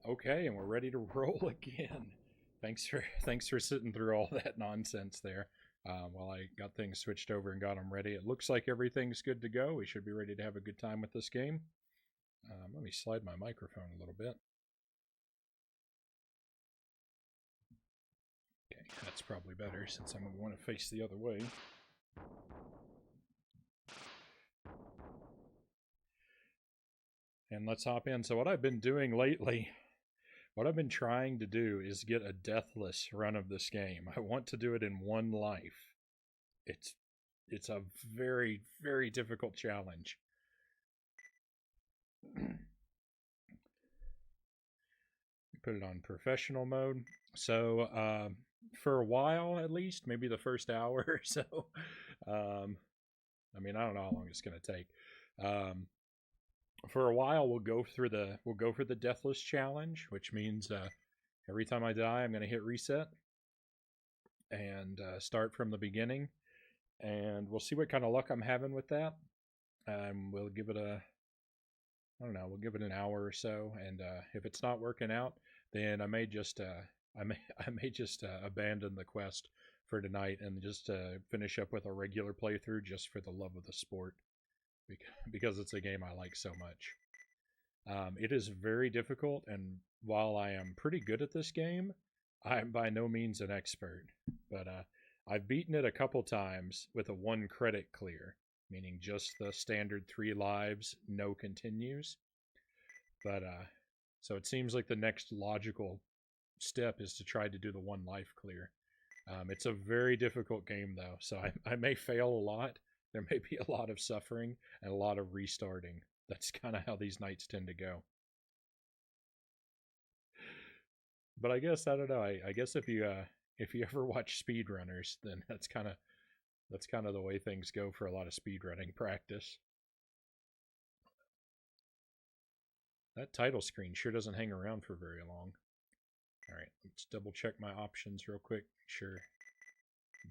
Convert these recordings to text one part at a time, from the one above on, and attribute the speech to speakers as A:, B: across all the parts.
A: Okay, and we're ready to roll again. Thanks for sitting through all that nonsense there. While I got things switched over and got them ready, it looks like everything's good to go. We should be ready to have a good time with this game. Let me slide my microphone a little bit. Okay, that's probably better since I'm going to want to face the other way. And let's hop in. So what I've been doing lately, what I've been trying to do is get a deathless run of this game. I want to do it in one life. It's it's a very, very difficult challenge. Put it on professional mode. So for a while, at least, maybe the first hour or so. Um, I mean, I don't know how long it's going to take. Um, for a while, we'll go for the deathless challenge, which means every time I die, I'm going to hit reset and start from the beginning, and we'll see what kind of luck I'm having with that. We'll give it a I don't know. We'll give it an hour or so, and if it's not working out, then I may just abandon the quest for tonight and just finish up with a regular playthrough just for the love of the sport, because it's a game I like so much. It is very difficult, and while I am pretty good at this game, I'm by no means an expert. But I've beaten it a couple times with a 1 credit clear, meaning just the standard 3 lives, no continues. But so it seems like the next logical step is to try to do the 1 life clear. It's a very difficult game though, so I may fail a lot. There may be a lot of suffering and a lot of restarting. That's kind of how these nights tend to go. But I guess I don't know. I guess if you ever watch speedrunners, then that's kind of the way things go for a lot of speedrunning practice. That title screen sure doesn't hang around for very long. All right, let's double check my options real quick. Make sure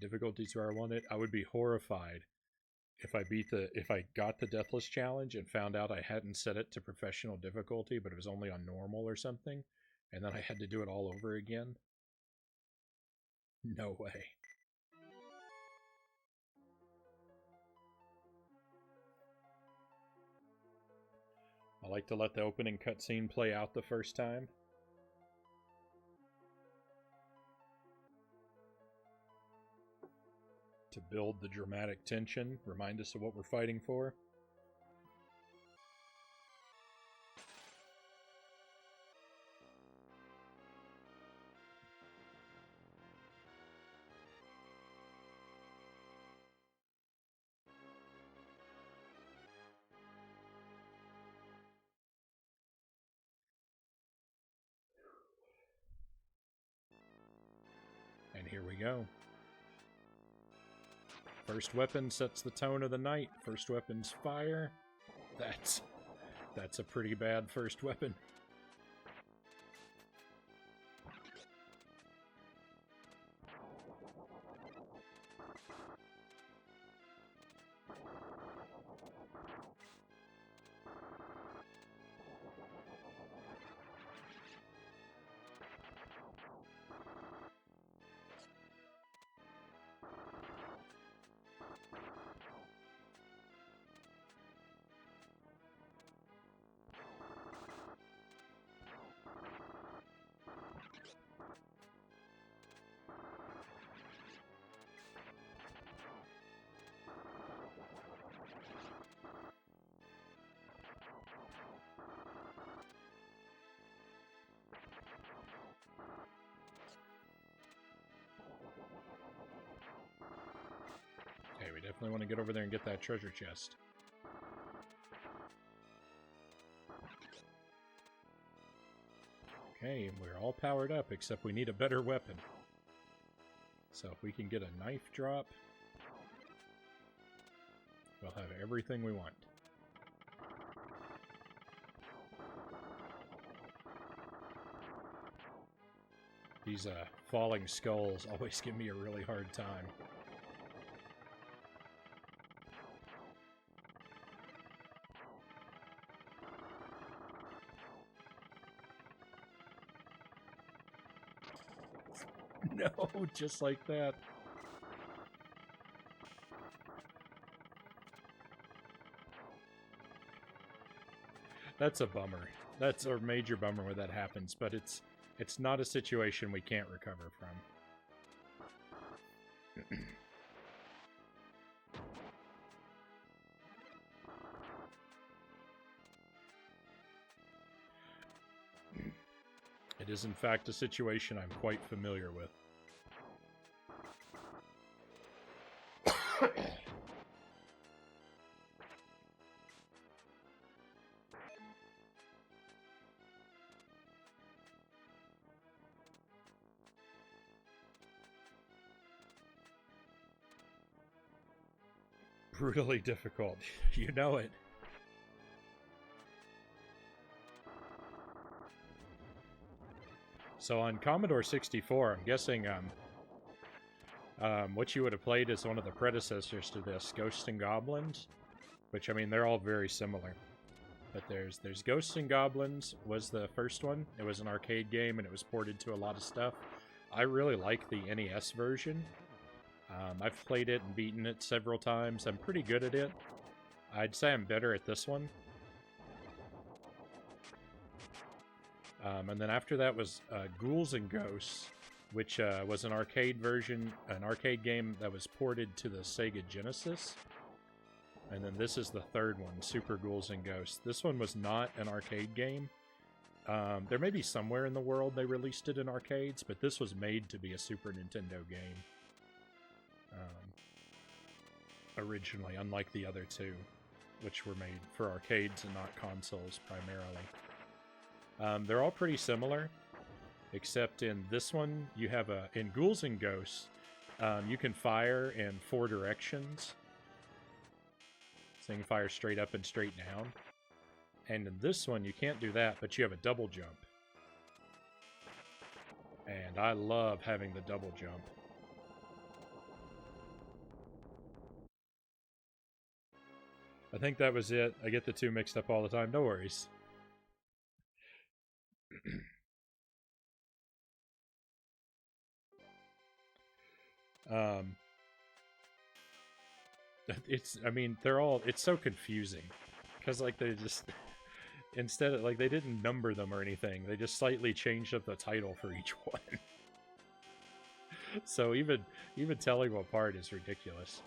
A: difficulties where I want it. I would be horrified if I got the deathless challenge and found out I hadn't set it to professional difficulty, but it was only on normal or something, and then I had to do it all over again. No way. I like to let the opening cutscene play out the first time. To build the dramatic tension, remind us of what we're fighting for. And here we go. First weapon sets the tone of the night. First weapon's fire. That's a pretty bad first weapon. Okay, we definitely want to get over there and get that treasure chest. Okay, we're all powered up, except we need a better weapon. So if we can get a knife drop, we'll have everything we want. These falling skulls always give me a really hard time. no, just like that. That's a bummer. That's a major bummer when that happens, but it's not a situation we can't recover from. It is in fact a situation I'm quite familiar with. Brutally difficult. You know it. So on Commodore 64, I'm guessing what you would have played is one of the predecessors to this, Ghosts and Goblins, which, I mean, they're all very similar. But there's Ghosts and Goblins was the first one. It was an arcade game, and it was ported to a lot of stuff. I really like the NES version. I've played it and beaten it several times. I'm pretty good at it. I'd say I'm better at this one. And then after that was Ghouls and Ghosts, which was an arcade version, an arcade game that was ported to the Sega Genesis. And then this is the third one, Super Ghouls and Ghosts. This one was not an arcade game. There may be somewhere in the world they released it in arcades, but this was made to be a Super Nintendo game. Originally, unlike the other two, which were made for arcades and not consoles primarily. They're all pretty similar, except in this one, you have in Ghouls and Ghosts, you can fire in 4 directions. So you can fire straight up and straight down. And in this one, you can't do that, but you have a double jump. And I love having the double jump. I think that was it. I get the two mixed up all the time. No worries. I mean, it's so confusing. Because, like, they just, instead of, like, they didn't number them or anything. They just slightly changed up the title for each one. So even telling them apart is ridiculous.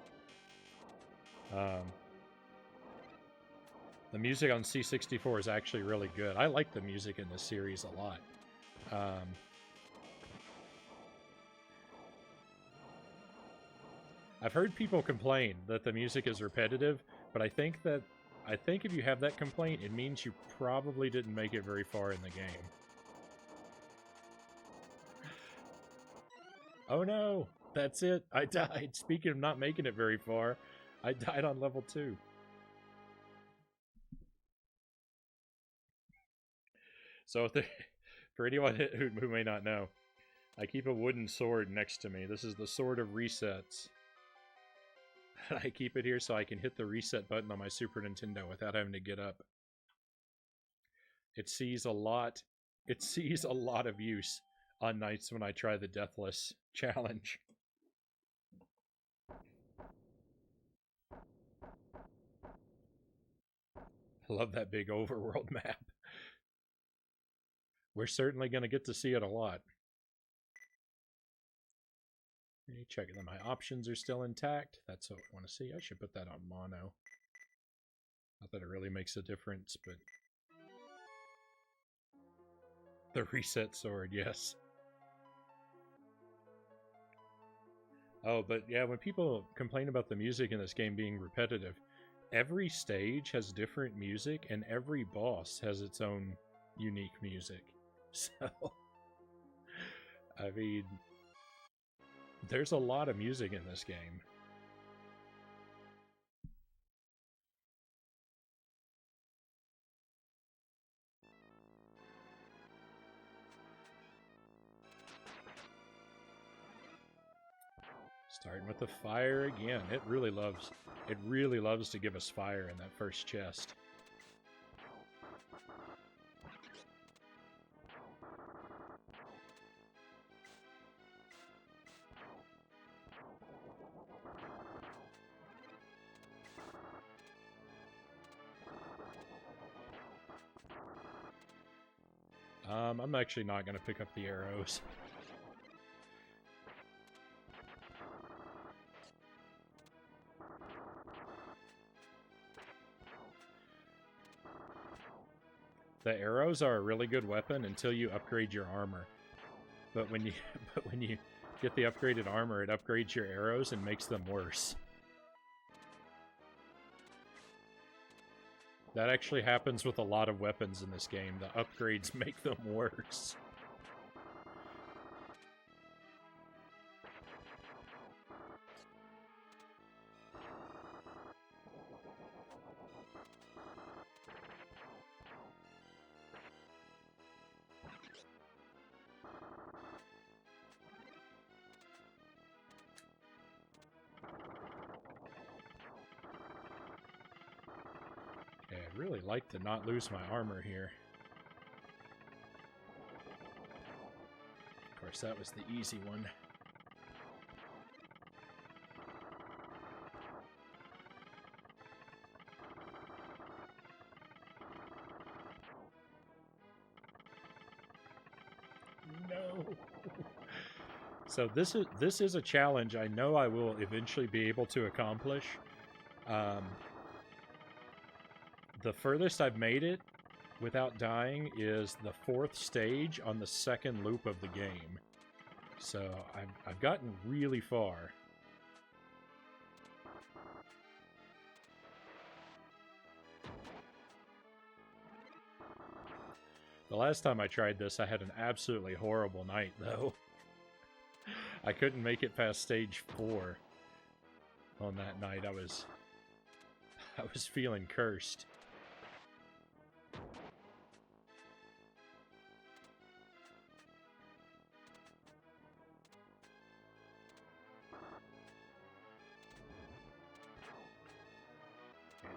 A: The music on C64 is actually really good. I like the music in this series a lot. I've heard people complain that the music is repetitive, but I think if you have that complaint, it means you probably didn't make it very far in the game. Oh no! That's it! I died! Speaking of not making it very far, I died on level 2. So for anyone who may not know, I keep a wooden sword next to me. This is the Sword of Resets. I keep it here so I can hit the reset button on my Super Nintendo without having to get up. It sees a lot of use on nights when I try the Deathless challenge. I love that big overworld map. We're certainly going to get to see it a lot. Check that my options are still intact. That's what I want to see. I should put that on mono. Not that it really makes a difference, but... The reset sword, yes. Oh, but yeah, when people complain about the music in this game being repetitive, every stage has different music, and every boss has its own unique music. So, I mean, there's a lot of music in this game. Starting with the fire again. It really loves to give us fire in that first chest. I'm actually not going to pick up the arrows. The arrows are a really good weapon until you upgrade your armor. But when you get the upgraded armor, it upgrades your arrows and makes them worse. That actually happens with a lot of weapons in this game. The upgrades make them worse. I'd really like to not lose my armor here. Of course, that was the easy one. No. So this is a challenge I know I will eventually be able to accomplish. The furthest I've made it without dying is the 4th stage on the 2nd loop of the game. So I've gotten really far. The last time I tried this, I had an absolutely horrible night, though. I couldn't make it past stage 4 on that night. I was feeling cursed.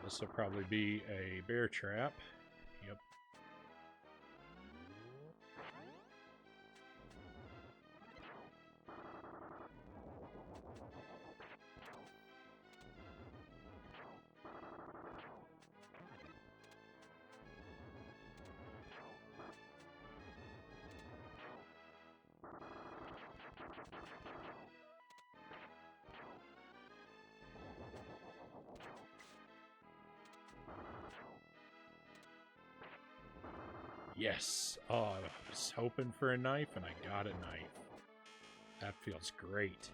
A: This will probably be a bear trap. Yep. Yes! Oh, I was hoping for a knife, and I got a knife. That feels great.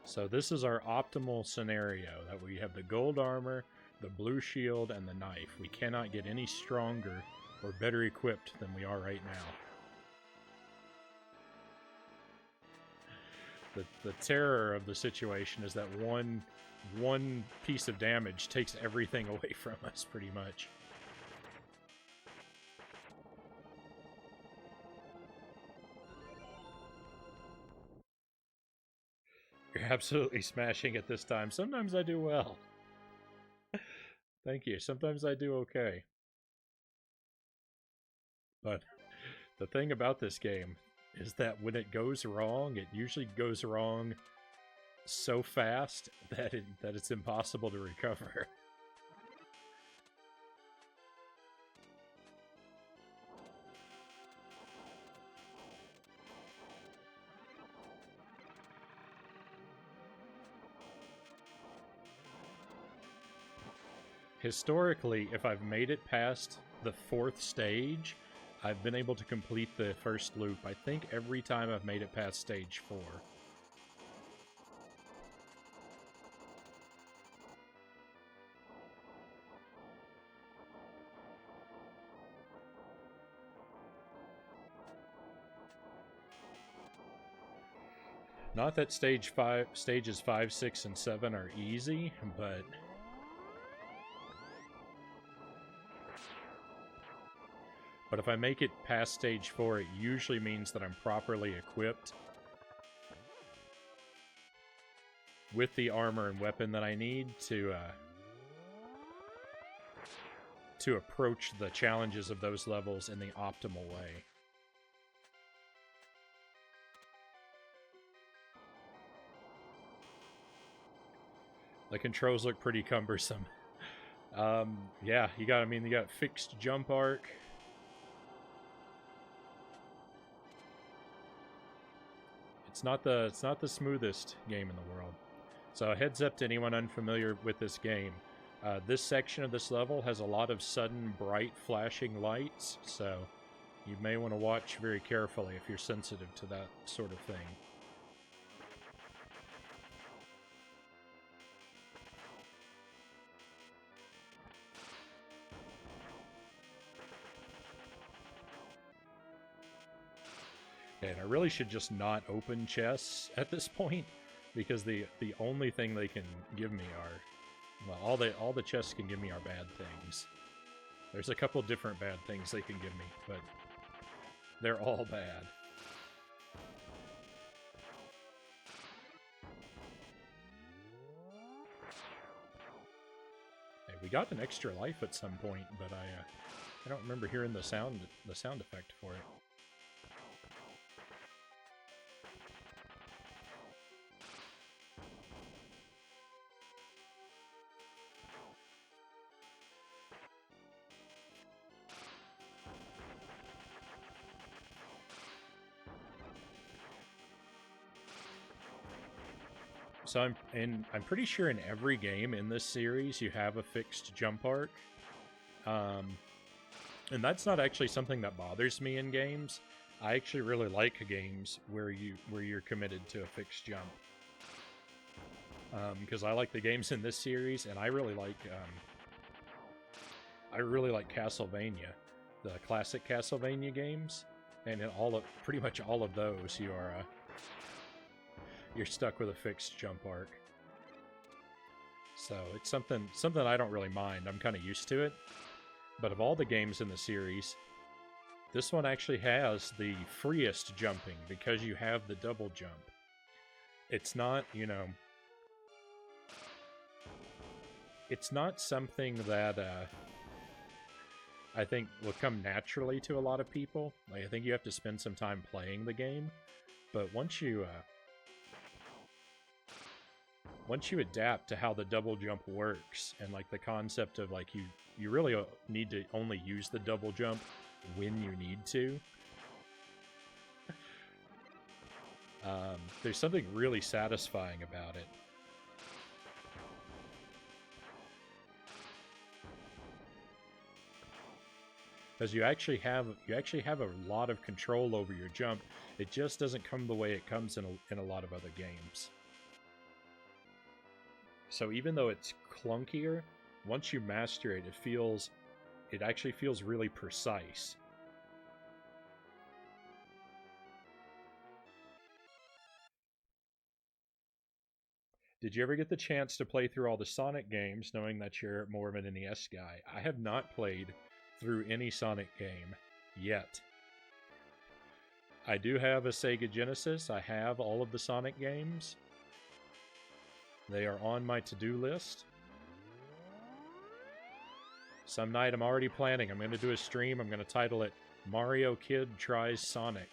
A: So this is our optimal scenario, that we have the gold armor, the blue shield, and the knife. We cannot get any stronger or better equipped than we are right now. The terror of the situation is that one piece of damage takes everything away from us, pretty much. You're absolutely smashing it this time. Sometimes I do well. Thank you. Sometimes I do okay. But the thing about this game is that when it goes wrong, it usually goes wrong so fast that it's impossible to recover. Historically, if I've made it past the 4th stage, I've been able to complete the first loop, I think, every time I've made it past stage 4. Not that stages 5, 6, and 7 are easy, but if I make it past stage 4, it usually means that I'm properly equipped with the armor and weapon that I need to approach the challenges of those levels in the optimal way. The controls look pretty cumbersome. Yeah, you got fixed jump arc. It's not the smoothest game in the world. So a heads up to anyone unfamiliar with this game. This section of this level has a lot of sudden bright flashing lights, so you may want to watch very carefully if you're sensitive to that sort of thing. And I really should just not open chests at this point, because the only thing they can give me are, well, all the chests can give me are bad things. There's a couple different bad things they can give me, but they're all bad. Hey, we got an extra life at some point, but I don't remember hearing the sound effect for it. So I'm pretty sure in every game in this series you have a fixed jump arc, and that's not actually something that bothers me in games. I actually really like games where you're committed to a fixed jump, because I like the games in this series, and I really like Castlevania, the classic Castlevania games, and in pretty much all of those you're stuck with a fixed jump arc. So it's something I don't really mind. I'm kind of used to it. But of all the games in the series, this one actually has the freest jumping because you have the double jump. It's not, it's not something that I think will come naturally to a lot of people. Like, I think you have to spend some time playing the game. But once you adapt to how the double jump works, and like the concept of like you really need to only use the double jump when you need to, there's something really satisfying about it. Because you actually have a lot of control over your jump. It just doesn't come the way it comes in a lot of other games. So even though it's clunkier, once you master it, it actually feels really precise. Did you ever get the chance to play through all the Sonic games, knowing that you're more of an NES guy? I have not played through any Sonic game yet. I do have a Sega Genesis. I have all of the Sonic games. They are on my to-do list. Some night I'm already planning. I'm going to do a stream. I'm going to title it Mario Kid Tries Sonic.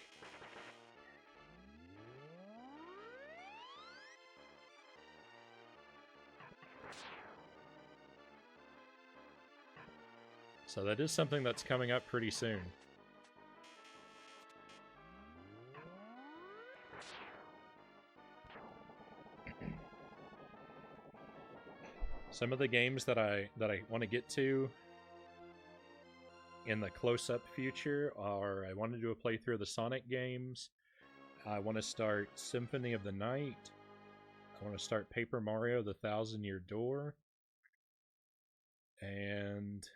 A: So that is something that's coming up pretty soon. Some of the games that I want to get to in the close-up future are, I want to do a playthrough of the Sonic games. I want to start Symphony of the Night. I want to start Paper Mario: The Thousand-Year Door. And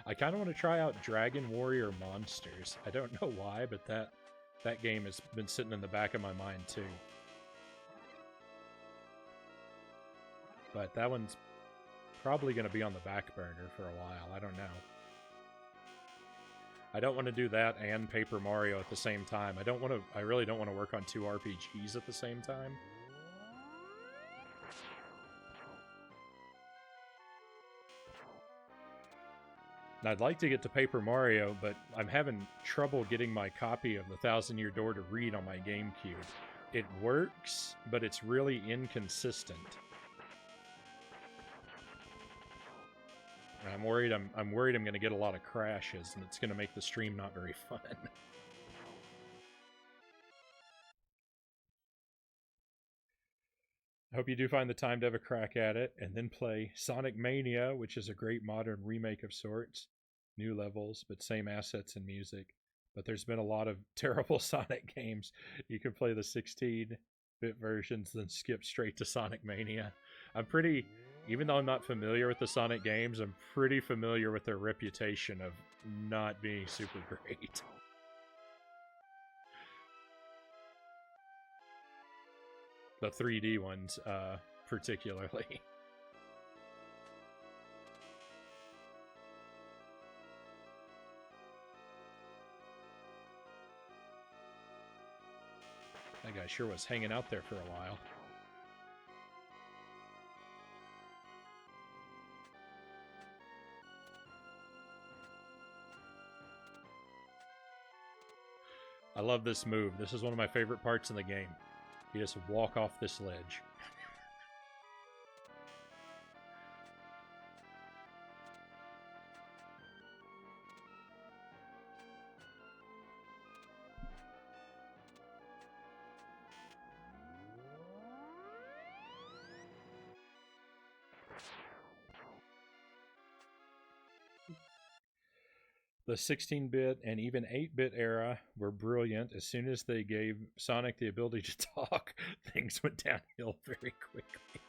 A: I kind of want to try out Dragon Warrior Monsters. I don't know why, but that game has been sitting in the back of my mind too. But that one's probably going to be on the back burner for a while. I don't know. I don't want to do that and Paper Mario at the same time. I really don't want to work on 2 RPGs at the same time. And I'd like to get to Paper Mario, but I'm having trouble getting my copy of The Thousand-Year Door to read on my GameCube. it works, but it's really inconsistent. And I'm worried I'm going to get a lot of crashes, and it's going to make the stream not very fun. I hope you do find the time to have a crack at it, and then play Sonic Mania, which is a great modern remake of sorts. New levels, but same assets and music. But there's been a lot of terrible Sonic games. You can play the 16-bit versions, then skip straight to Sonic Mania. Even though I'm not familiar with the Sonic games, I'm pretty familiar with their reputation of not being super great. The 3D ones, particularly. That guy sure was hanging out there for a while. I love this move. This is one of my favorite parts in the game. You just walk off this ledge. The 16-bit and even 8-bit era were brilliant. As soon as they gave Sonic the ability to talk, things went downhill very quickly.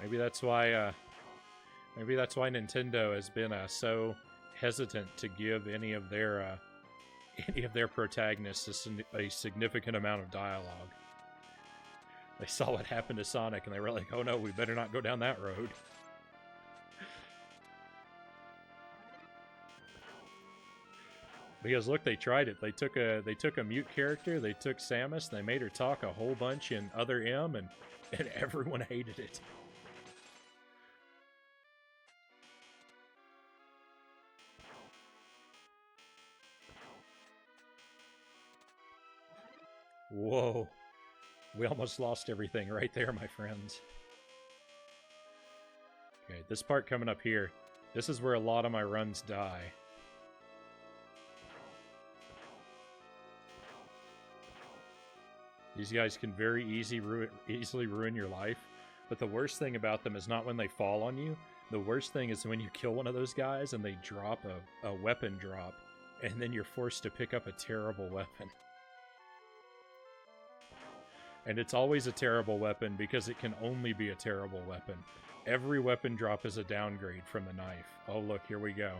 A: Maybe that's why Nintendo has been so hesitant to give any of their protagonists a significant amount of dialogue. They saw what happened to Sonic and they were like, "Oh no, we better not go down that road." Because look, they tried it. They took a mute character, they took Samus, and they made her talk a whole bunch in Other M, and everyone hated it. Whoa. We almost lost everything right there, my friends. Okay, this part coming up here. This is where a lot of my runs die. These guys can very easily ruin your life. But the worst thing about them is not when they fall on you. The worst thing is when you kill one of those guys and they drop a weapon drop. And then you're forced to pick up a terrible weapon. And it's always a terrible weapon because it can only be a terrible weapon. Every weapon drop is a downgrade from the knife. Oh look, here we go.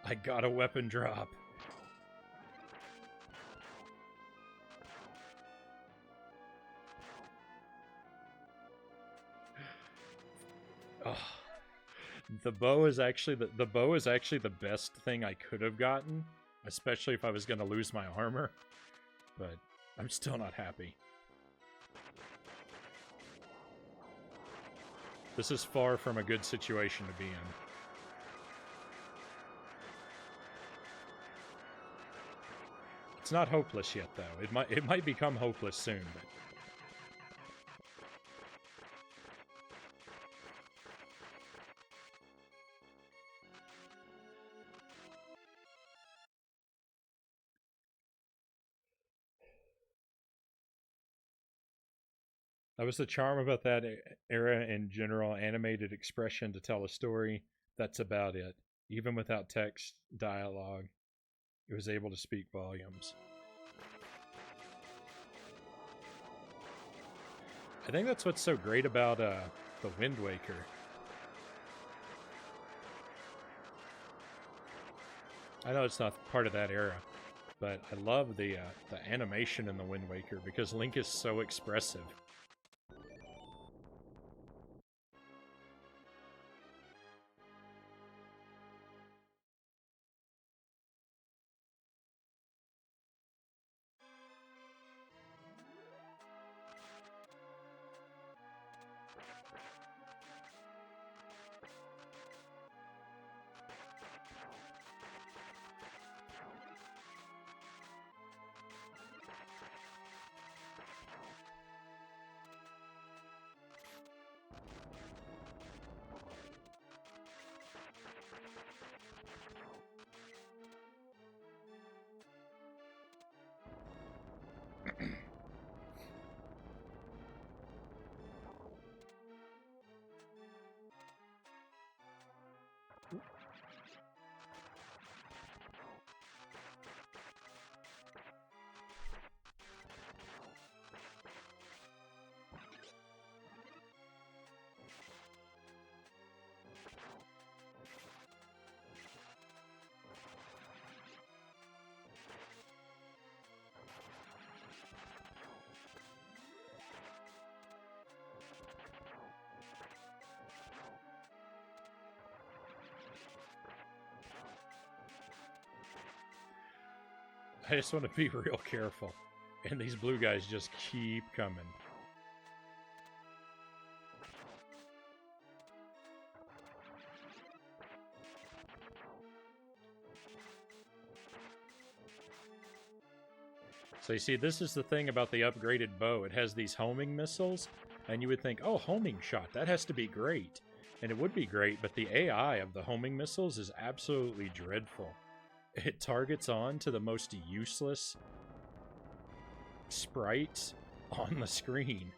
A: I got a weapon drop. Oh, the bow is actually the best thing I could have gotten, especially if I was going to lose my armor. But I'm still not happy. This is far from a good situation to be in. It's not hopeless yet, though. It might become hopeless soon, but... That was the charm about that era in general. Animated expression to tell a story. That's about it. Even without text, dialogue, it was able to speak volumes. I think that's what's so great about the Wind Waker. I know it's not part of that era, but I love the animation in the Wind Waker because Link is so expressive. I just want to be real careful. And these blue guys just keep coming. So you see, this is the thing about the upgraded bow. It has these homing missiles, and you would think, oh, homing shot, that has to be great. And it would be great, but the AI of the homing missiles is absolutely dreadful. It targets on to the most useless sprites on the screen.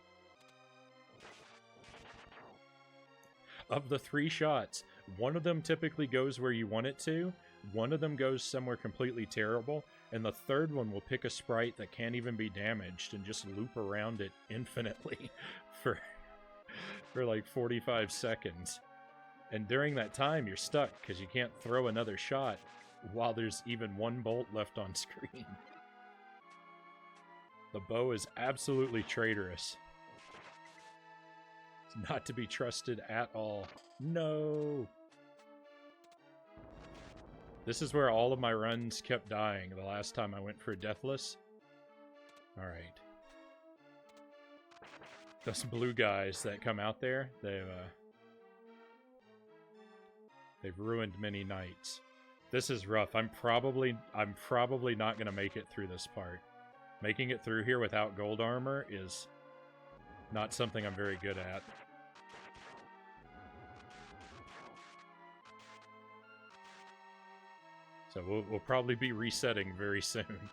A: Of the 3 shots, one of them typically goes where you want it to, one of them goes somewhere completely terrible, and the third one will pick a sprite that can't even be damaged and just loop around it infinitely for like 45 seconds. And during that time, you're stuck because you can't throw another shot while there's even one bolt left on screen. The bow is absolutely traitorous. It's not to be trusted at all. No! This is where all of my runs kept dying the last time I went for Deathless. Alright. Those blue guys that come out there, they've ruined many nights. This is rough. I'm probably not gonna make it through this part. Making it through here without gold armor is not something I'm very good at. So we'll probably be resetting very soon.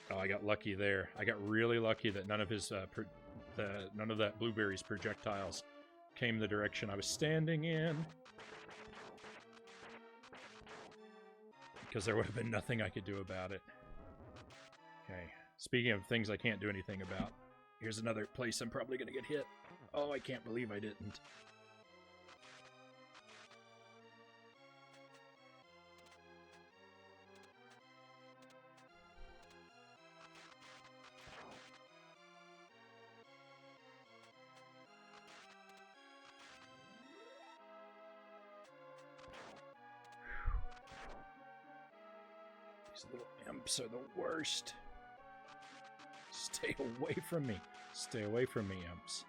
A: Oh, I got lucky there. I got really lucky that none of his none of that blueberry's projectiles came the direction I was standing in. Because there would have been nothing I could do about it. Okay. Speaking of things I can't do anything about, here's another place I'm probably going to get hit. Oh, I can't believe I didn't. These little imps are the worst. Stay away from me. Stay away from me, imps.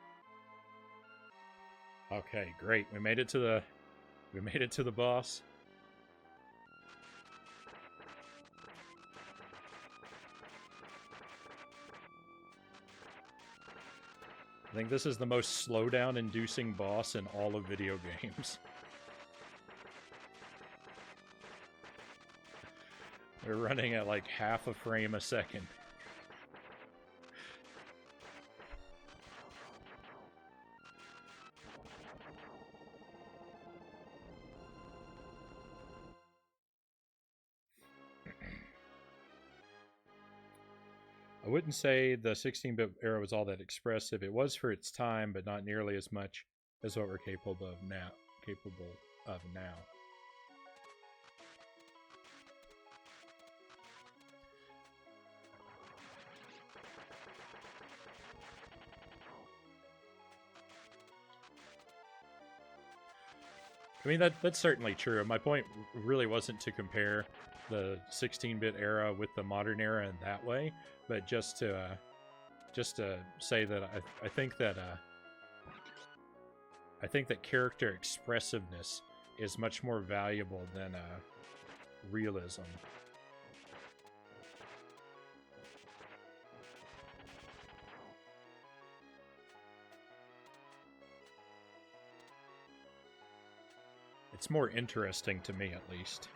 A: Okay, great. We made it to the boss. I think this is the most slowdown inducing boss in all of video games. We're running at like half a frame a second. I wouldn't say the 16-bit era was all that expressive. It was for its time, but not nearly as much as what we're capable of now. I mean, that's certainly true. My point really wasn't to compare the 16-bit era with the modern era in that way, but just to say that I think that character expressiveness is much more valuable than realism. It's more interesting to me, at least.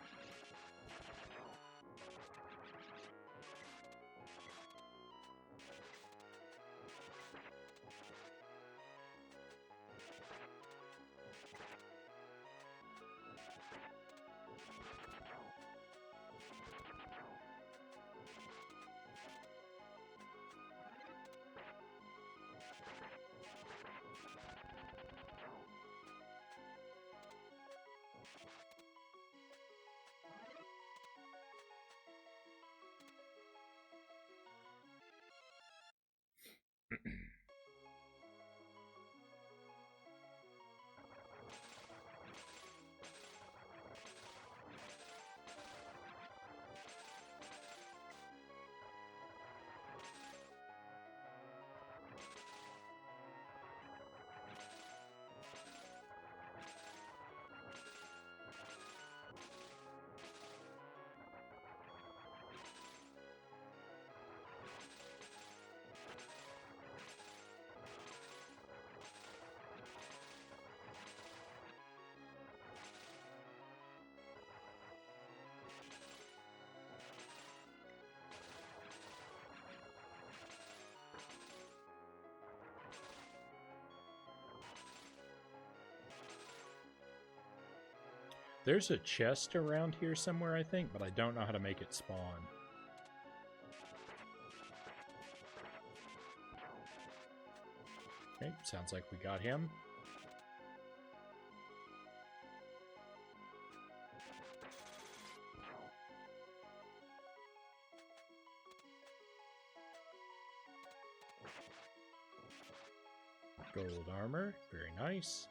A: There's a chest around here somewhere, I think, but I don't know how to make it spawn. Okay, sounds like we got him. Gold armor, very nice.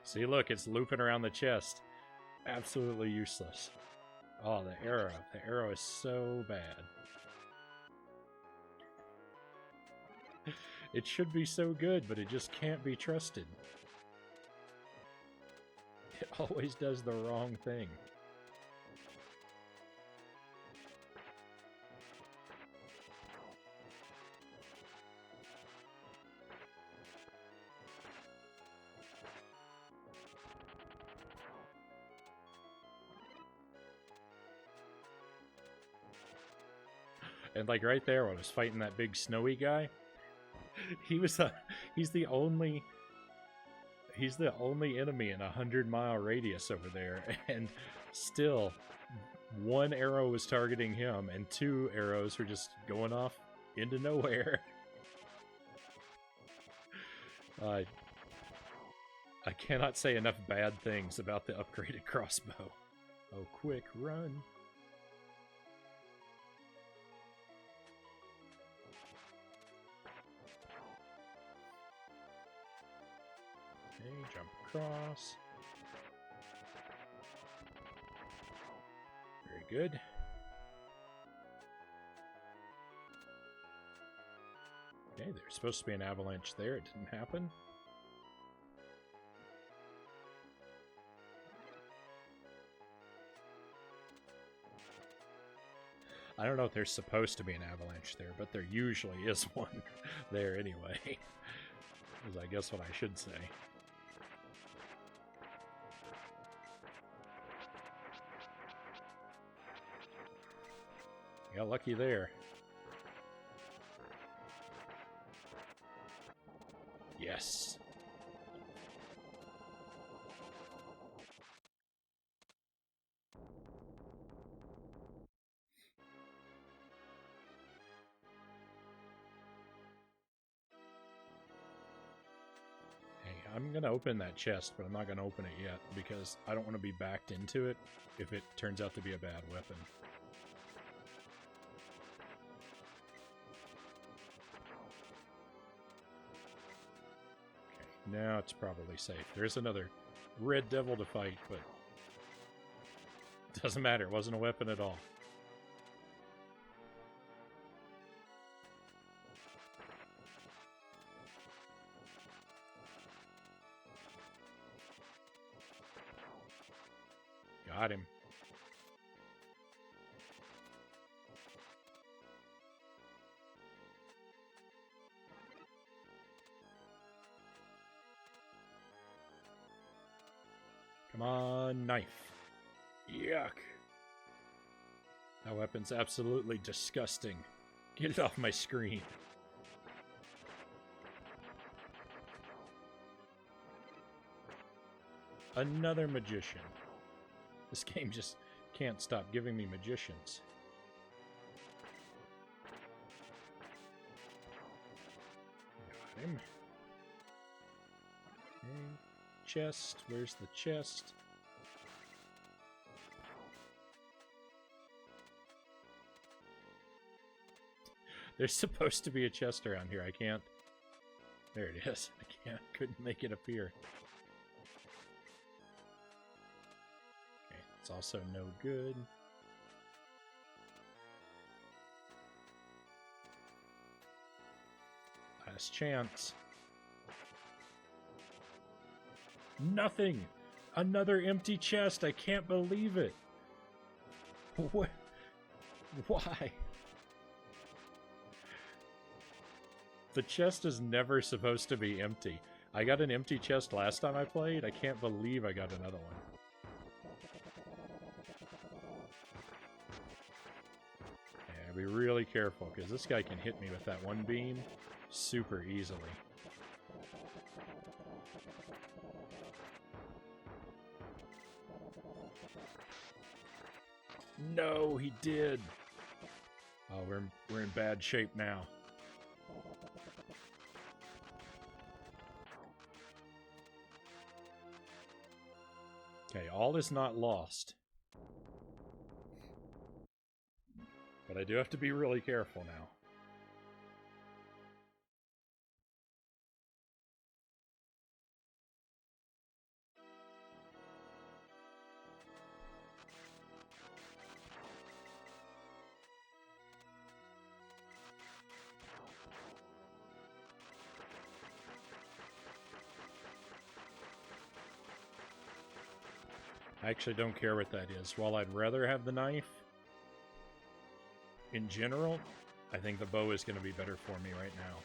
A: See, look, it's looping around the chest. Absolutely useless. Oh, the arrow. The arrow is so bad. It should be so good, but it just can't be trusted. It always does the wrong thing. And like right there when I was fighting that big snowy guy, he's the only enemy in a 100-mile radius over there, and still one arrow was targeting him and 2 arrows were just going off into nowhere. I cannot say enough bad things about the upgraded crossbow. Oh, quick, run. Okay, jump across. Very good. Okay, there's supposed to be an avalanche there. It didn't happen. I don't know if there's supposed to be an avalanche there, but there usually is one there anyway. Is I guess what I should say. Got lucky there. Yes. Hey, I'm going to open that chest, but I'm not going to open it yet because I don't want to be backed into it if it turns out to be a bad weapon. Now it's probably safe. There's another red devil to fight, but it doesn't matter. It wasn't a weapon at all. Got him. Come on, knife. Yuck. That weapon's absolutely disgusting. Get it off my screen. Another magician. This game just can't stop giving me magicians. Got him. Okay. Chest. Where's the chest? There's supposed to be a chest around here. I can't. There it is. Couldn't make it appear. Okay, it's also no good. Last chance. Nothing! Another empty chest! I can't believe it! What? Why? The chest is never supposed to be empty. I got an empty chest last time I played. I can't believe I got another one. Gotta be really careful, because this guy can hit me with that one beam super easily. No, he did! Oh, we're in bad shape now. Okay, all is not lost. But I do have to be really careful now. I actually don't care what that is. While I'd rather have the knife, in general, I think the bow is going to be better for me right now.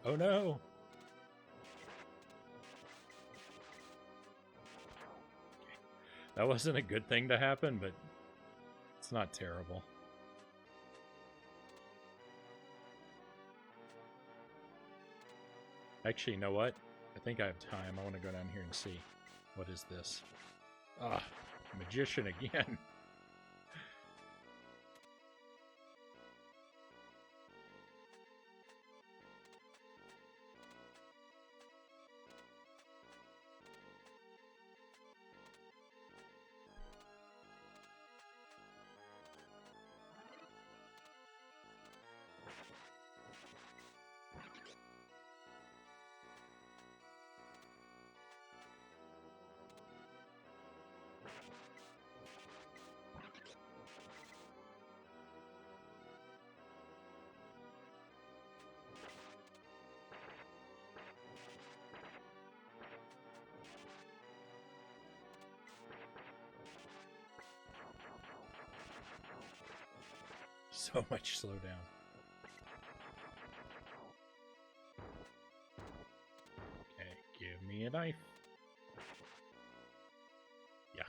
A: Oh no! That wasn't a good thing to happen, but it's not terrible. Actually, you know what? I think I have time. I want to go down here and see. What is this? Ah, magician again. So much slowdown. Okay, give me a knife. Yuck.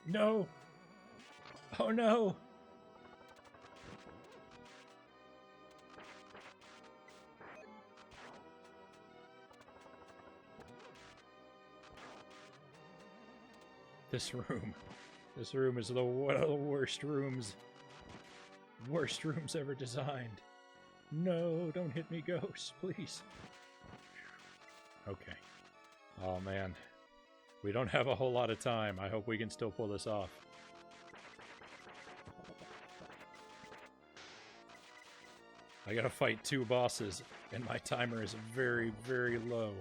A: No! Oh no! This room is one of the worst rooms ever designed. No, don't hit me, ghost, please. Okay. Oh man, we don't have a whole lot of time. I hope we can still pull this off. I gotta fight 2 bosses, and my timer is very, very low.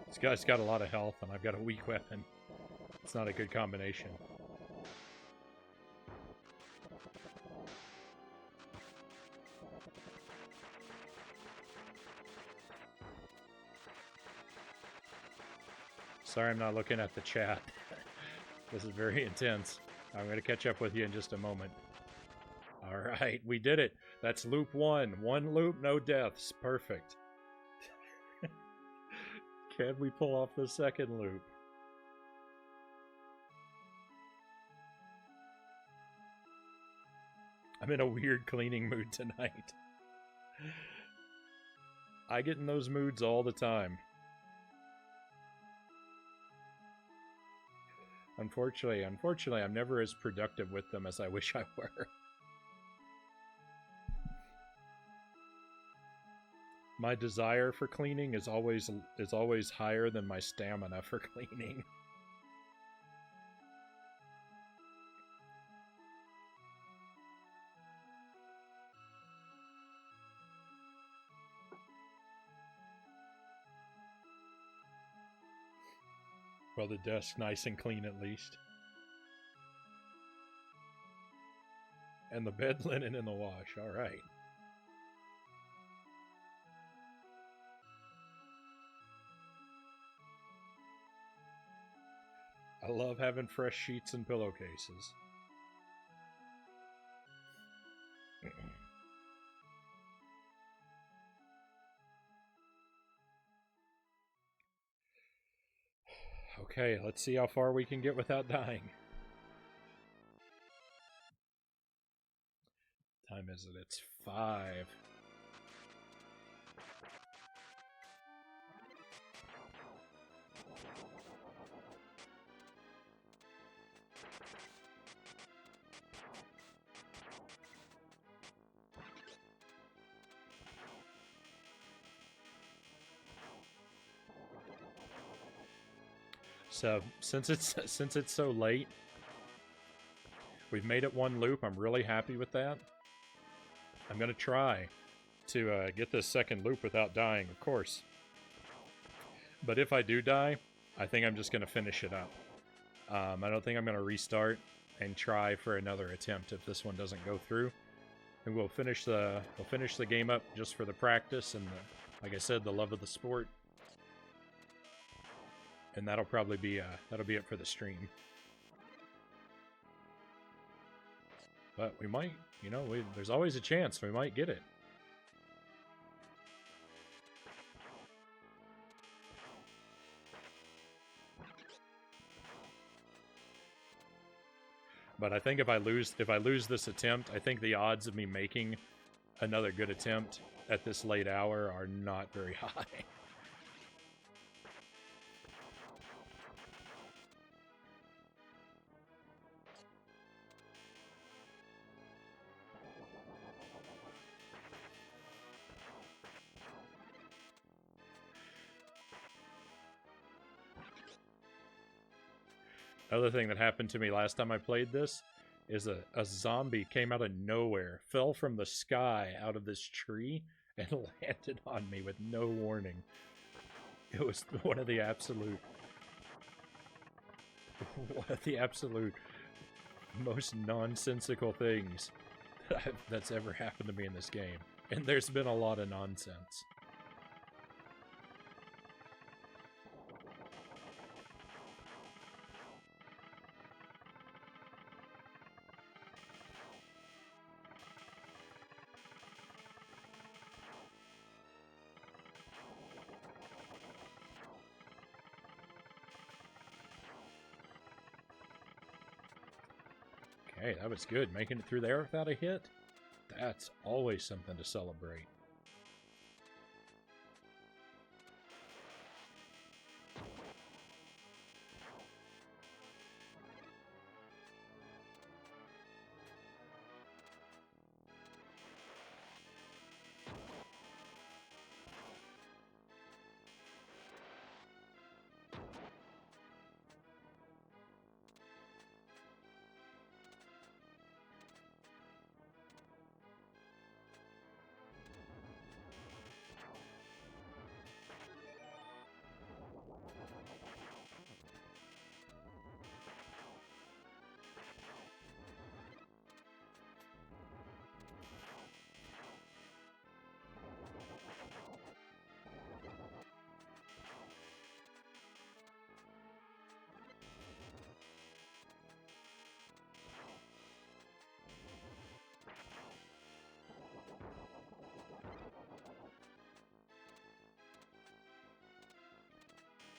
A: This guy's got a lot of health, and I've got a weak weapon. It's not a good combination. Sorry I'm not looking at the chat. This is very intense. I'm going to catch up with you in just a moment. Alright, we did it. That's loop 1. 1 loop, no deaths. Perfect. Can we pull off the second loop? I'm in a weird cleaning mood tonight. I get in those moods all the time. Unfortunately, I'm never as productive with them as I wish I were. My desire for cleaning is always higher than my stamina for cleaning. Well, the desk nice and clean at least. And the bed linen in the wash. All right. I love having fresh sheets and pillowcases. Okay, let's see how far we can get without dying. Time is it? It's 5. So since it's so late, we've made it 1 loop. I'm really happy with that. I'm gonna try to get this second loop without dying, of course. But if I do die, I think I'm just gonna finish it up. I don't think I'm gonna restart and try for another attempt if this one doesn't go through. And we'll finish the game up just for the practice and like I said, the love of the sport. And that'll probably be it for the stream. But we might, you know, there's always a chance we might get it. But I think if I lose this attempt, I think the odds of me making another good attempt at this late hour are not very high. Another thing that happened to me last time I played this is a zombie came out of nowhere, fell from the sky out of this tree, and landed on me with no warning. It was one of the absolute most nonsensical things that's ever happened to me in this game. And there's been a lot of nonsense. Hey, that was good. Making it through there without a hit? That's always something to celebrate.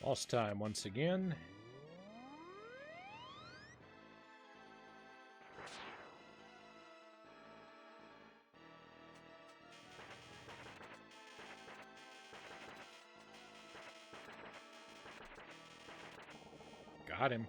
A: Lost time once again. Got him.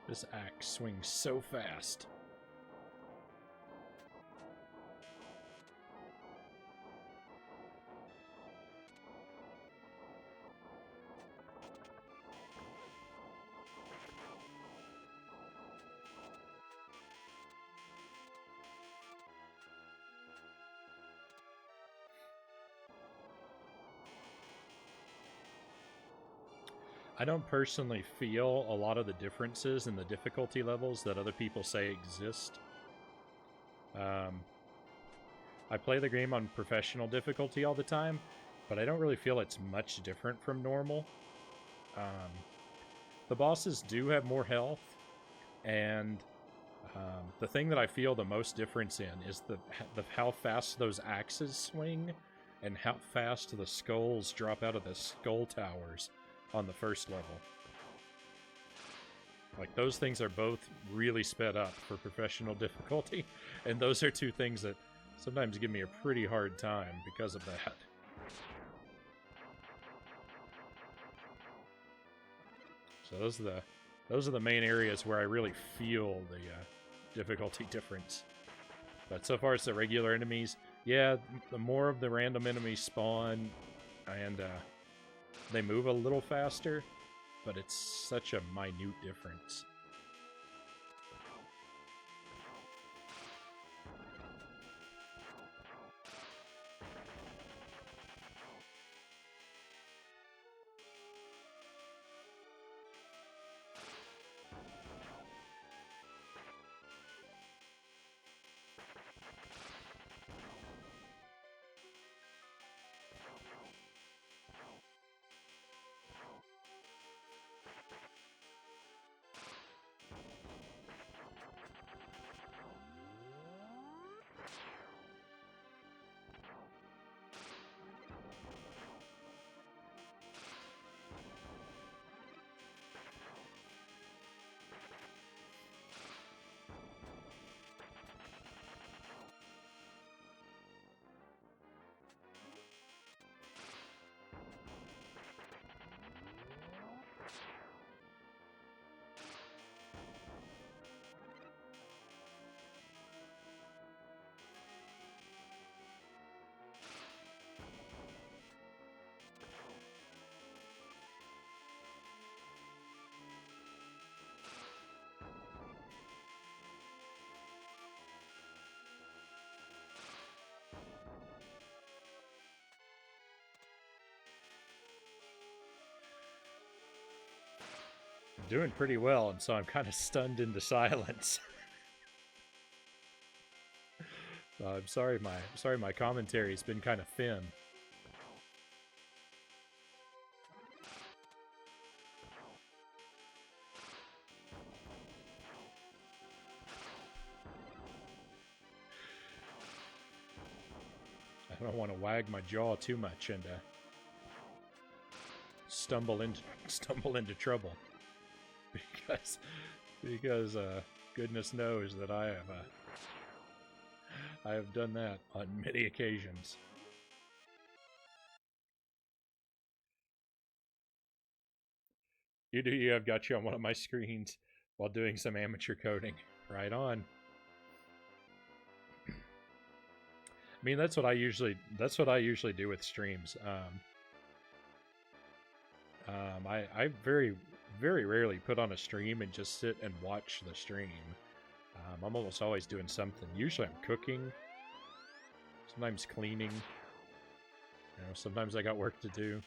A: This axe swings so fast. I don't personally feel a lot of the differences in the difficulty levels that other people say exist. I play the game on professional difficulty all the time, but I don't really feel it's much different from normal. The bosses do have more health, and the thing that I feel the most difference in is the how fast those axes swing and how fast the skulls drop out of the skull towers on the first level. Like, those things are both really sped up for professional difficulty, and those are two things that sometimes give me a pretty hard time because of that. So those are the main areas where I really feel the difficulty difference. But so far as the regular enemies, yeah, the more of the random enemies spawn, and they move a little faster, but it's such a minute difference. Doing pretty well, and so I'm kind of stunned into silence. So I'm sorry my commentary's been kind of thin. I don't want to wag my jaw too much and stumble into trouble. Because goodness knows that I have done that on many occasions. You have got you on one of my screens. while doing some amateur coding. Right on. I mean, that's what I usually do with streams. I very rarely put on a stream and just sit and watch the stream. I'm almost always doing something. Usually I'm cooking, sometimes cleaning. You know, sometimes I got work to do.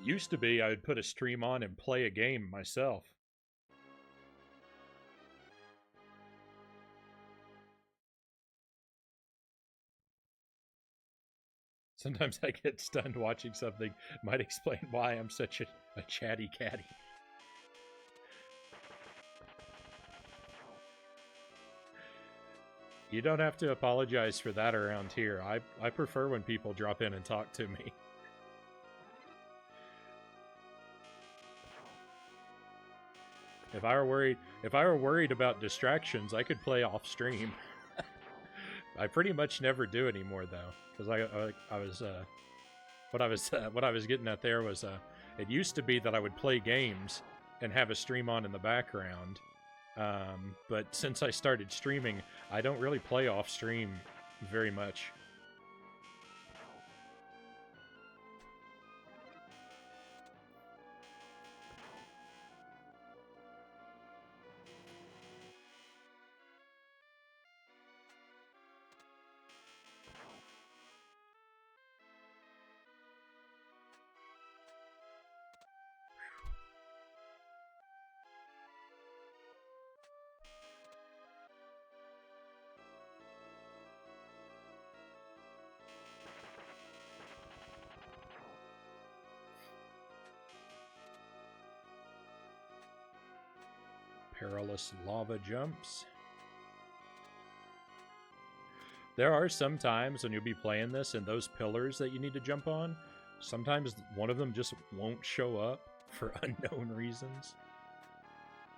A: Used to be I would put a stream on and play a game myself. Sometimes I get stunned watching something. Might explain why I'm such a chatty catty. You don't have to apologize for that around here. I prefer when people drop in and talk to me. If I were worried about distractions, I could play off stream. I pretty much never do anymore though, because what I was getting at there was it used to be that I would play games and have a stream on in the background, but since I started streaming, I don't really play off stream very much. Perilous lava jumps. There are some times when you'll be playing this and those pillars that you need to jump on, sometimes one of them just won't show up for unknown reasons.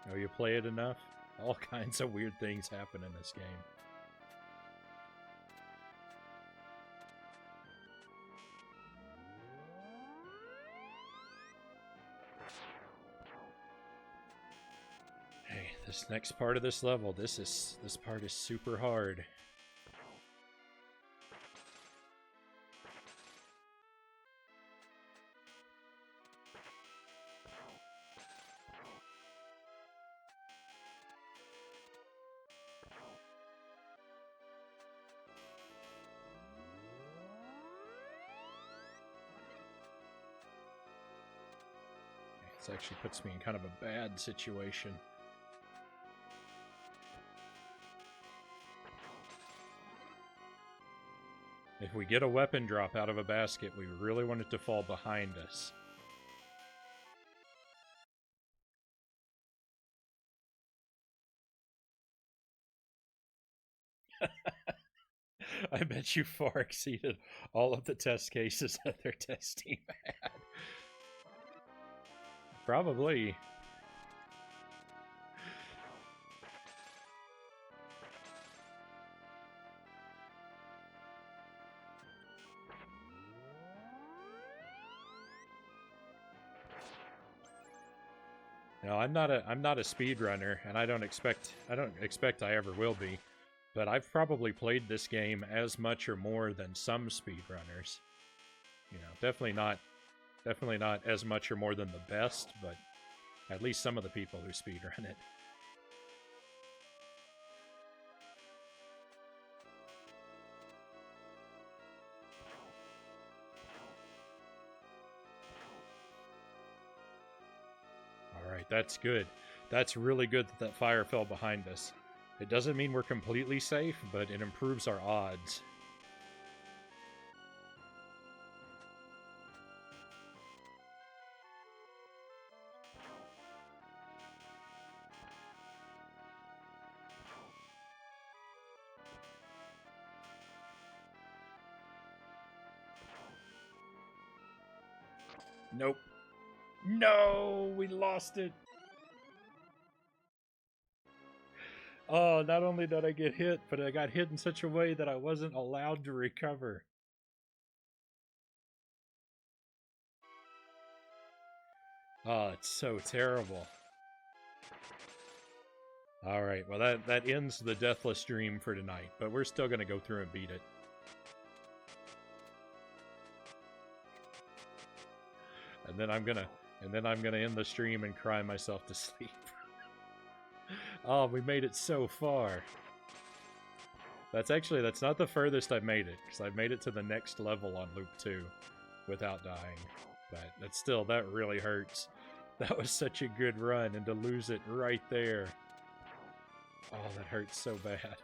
A: You know, you play it enough, all kinds of weird things happen in this game. This next part of this level, this part is super hard. This actually puts me in kind of a bad situation. If we get a weapon drop out of a basket, we really want it to fall behind us. I bet you far exceeded all of the test cases that their test team had. Probably. No, I'm not a speedrunner, and I don't expect I ever will be. But I've probably played this game as much or more than some speedrunners. You know, definitely not as much or more than the best, but at least some of the people who speedrun it. Alright, that's good. That's really good that that fire fell behind us. It doesn't mean we're completely safe, but it improves our odds. Nope. No, we lost it. Oh, not only did I get hit, but I got hit in such a way that I wasn't allowed to recover. Oh, it's so terrible. Alright, well that ends the deathless dream for tonight, but we're still gonna go through and beat it. And then I'm gonna end the stream and cry myself to sleep. Oh, we made it so far. That's not the furthest I've made it, because I've made it to the next level on Loop 2 without dying. But that really hurts. That was such a good run, and to lose it right there. Oh, that hurts so bad.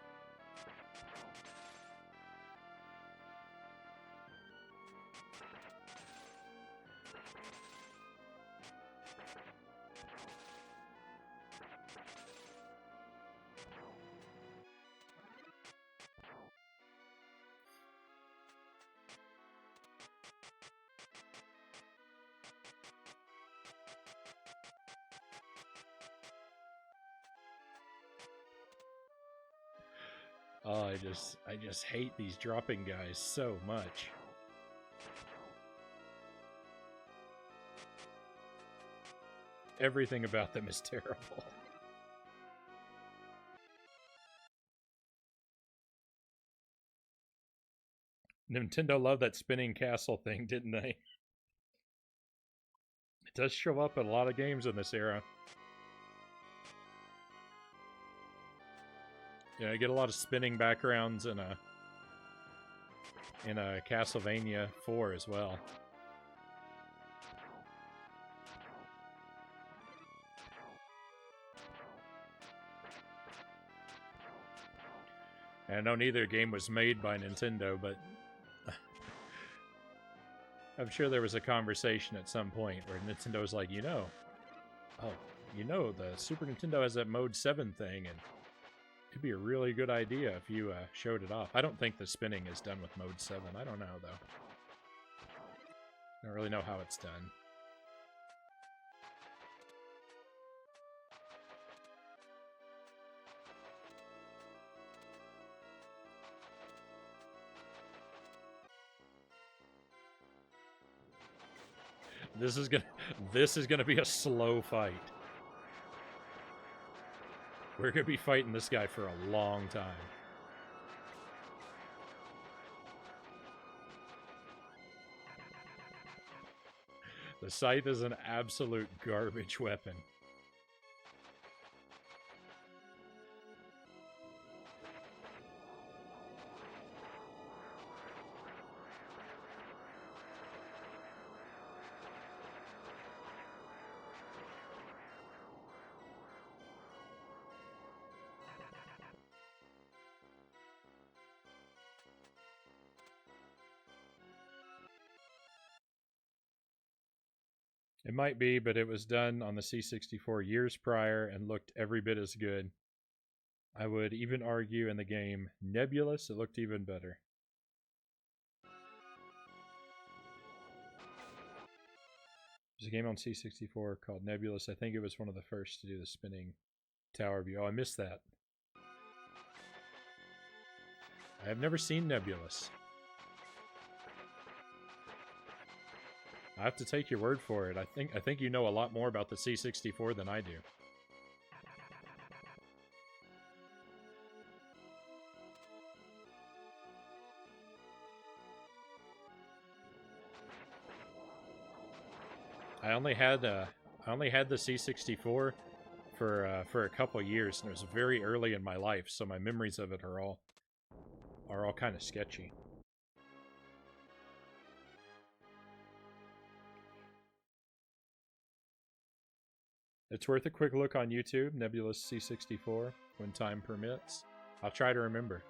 A: Oh, I just hate these dropping guys so much. Everything about them is terrible. Nintendo loved that spinning castle thing, didn't they? It does show up in a lot of games in this era. Yeah, I get a lot of spinning backgrounds in a Castlevania 4 as well. And I know neither game was made by Nintendo, but I'm sure there was a conversation at some point where Nintendo was like, the Super Nintendo has that Mode 7 thing, and it'd be a really good idea if you showed it off. I don't think the spinning is done with Mode 7. I don't know, though. I don't really know how it's done. This is gonna be a slow fight. We're gonna be fighting this guy for a long time. The scythe is an absolute garbage weapon. It might be, but it was done on the C64 years prior and looked every bit as good. I would even argue in the game Nebulous, it looked even better. There's a game on C64 called Nebulous. I think it was one of the first to do the spinning tower view. Oh, I missed that. I have never seen Nebulous. I have to take your word for it. I think you know a lot more about the C64 than I do. I only had the C64 for a couple years, and it was very early in my life, so my memories of it are all kind of sketchy. It's worth a quick look on YouTube, Nebulous C64, when time permits. I'll try to remember.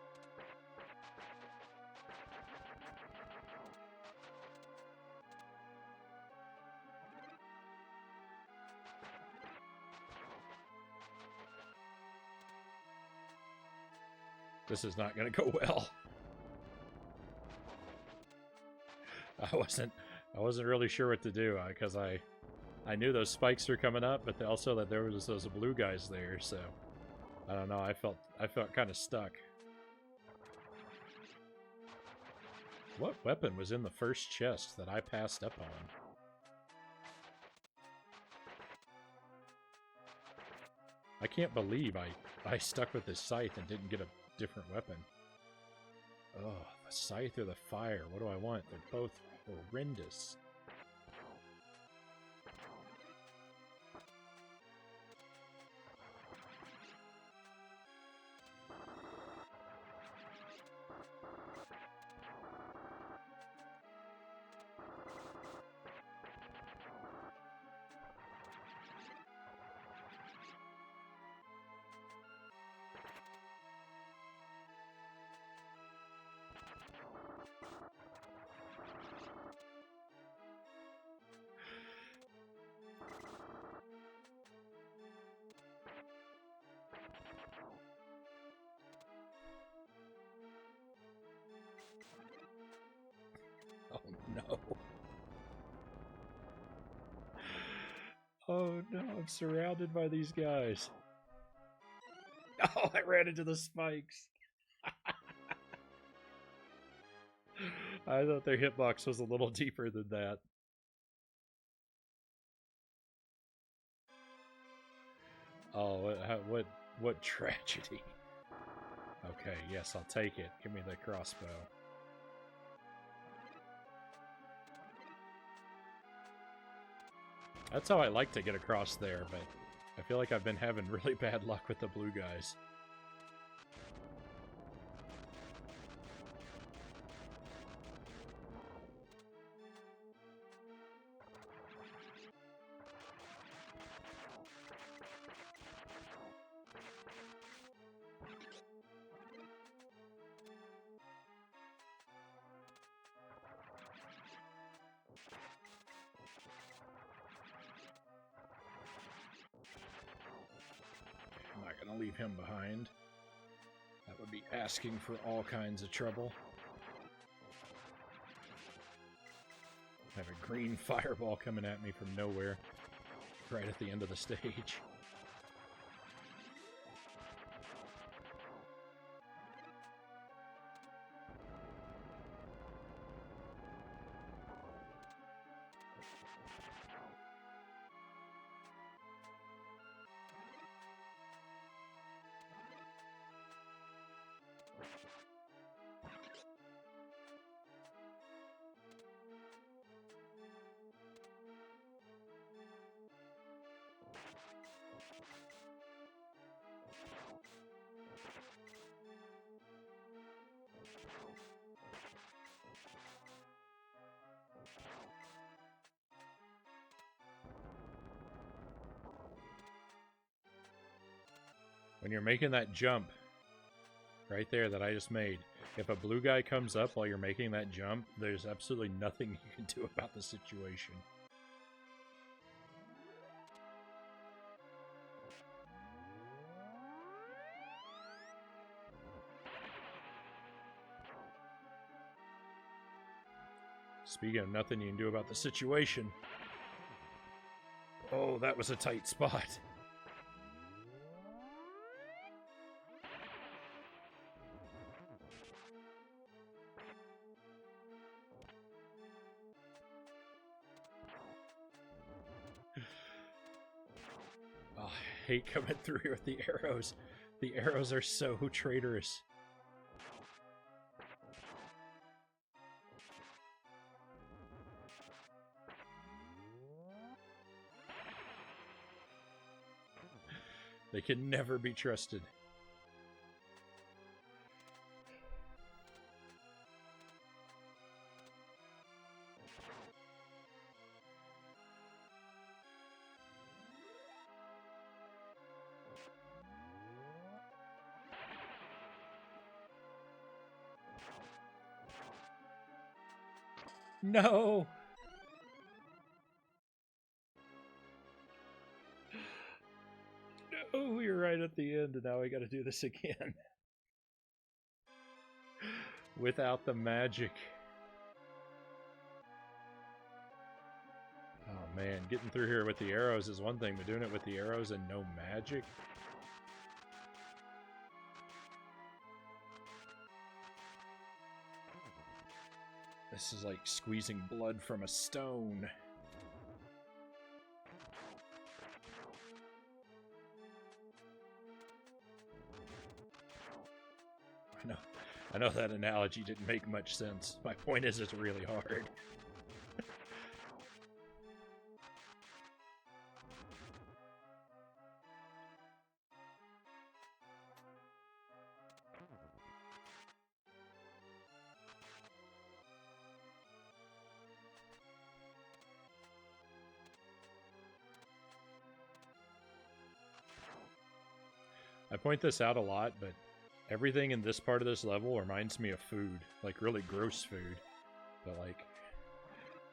A: This is not going to go well. I wasn't really sure what to do because I knew those spikes were coming up, but also that there was those blue guys there. So I don't know. I felt kind of stuck. What weapon was in the first chest that I passed up on? I can't believe I stuck with this scythe and didn't get a different weapon. Oh, the scythe or the fire? What do I want? They're both horrendous. Oh no. Oh no, I'm surrounded by these guys. Oh, I ran into the spikes. I thought their hitbox was a little deeper than that. Oh, what tragedy. Okay, yes, I'll take it. Give me the crossbow. That's how I like to get across there, but I feel like I've been having really bad luck with the blue guys. I'm not going to leave him behind. That would be asking for all kinds of trouble. I have a green fireball coming at me from nowhere, right at the end of the stage. When you're making that jump, right there that I just made, if a blue guy comes up while you're making that jump, there's absolutely nothing you can do about the situation. Speaking of nothing you can do about the situation. Oh, that was a tight spot. Oh, I hate coming through here with the arrows. The arrows are so traitorous. They can never be trusted. No! No, we were right at the end, and now we gotta do this again. Without the magic. Man, getting through here with the arrows is one thing, but doing it with the arrows and no magic? This is like squeezing blood from a stone. I know that analogy didn't make much sense. My point is it's really hard. I point this out a lot, but everything in this part of this level reminds me of food. Like, really gross food. But, like,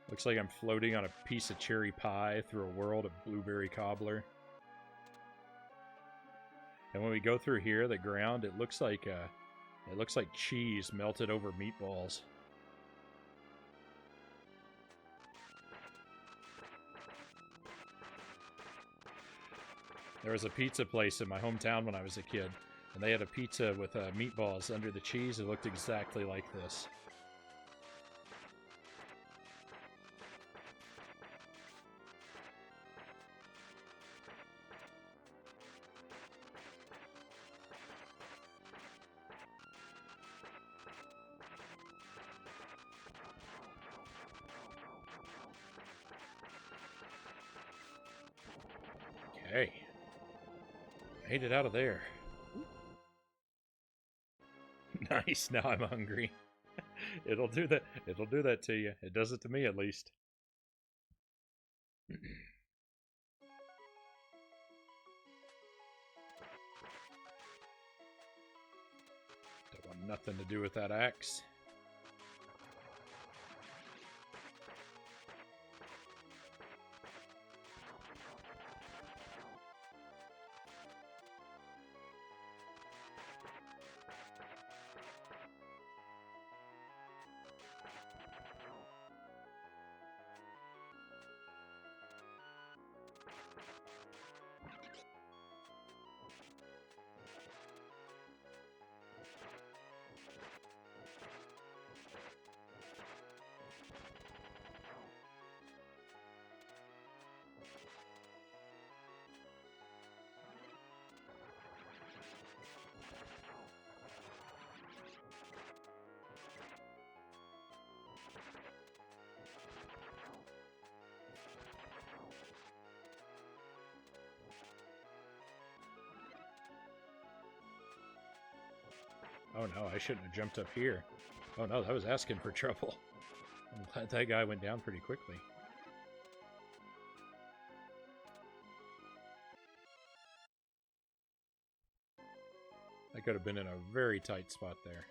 A: looks like I'm floating on a piece of cherry pie through a world of blueberry cobbler. And when we go through here, the ground, it looks like cheese melted over meatballs. There was a pizza place in my hometown when I was a kid, and they had a pizza with meatballs under the cheese. It looked exactly like this. Okay. Made it out of there. Nice, now I'm hungry. It'll do that. It'll do that to you. It does it to me, at least. Don't want nothing to do with that axe. Oh no, I shouldn't have jumped up here. Oh no, that was asking for trouble. I'm glad that guy went down pretty quickly. I could have been in a very tight spot there.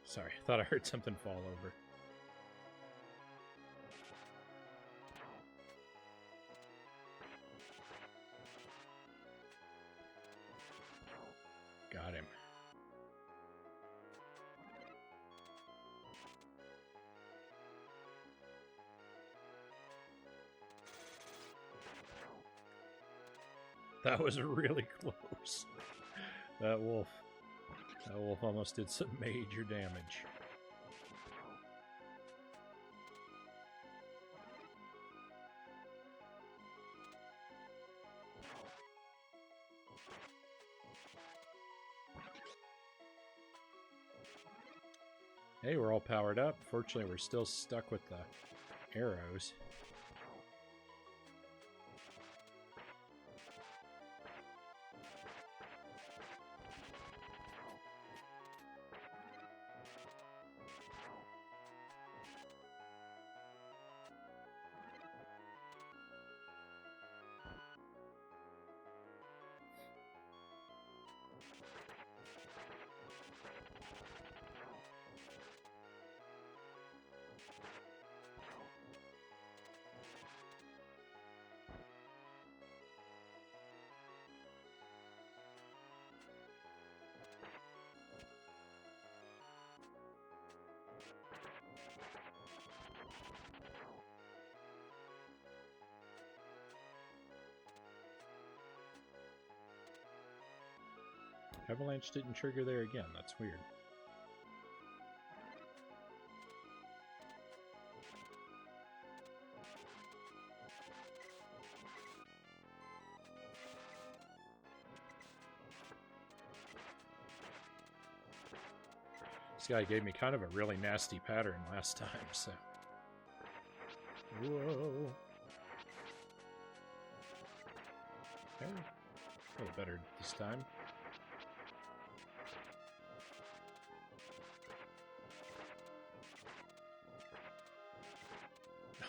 A: Sorry, I thought I heard something fall over. Got him. That was really close. That wolf almost did some major damage. Hey, we're all powered up. Fortunately, we're still stuck with the arrows. Avalanche didn't trigger there again. That's weird. This guy gave me kind of a really nasty pattern last time, so... Whoa. Okay. A little better this time.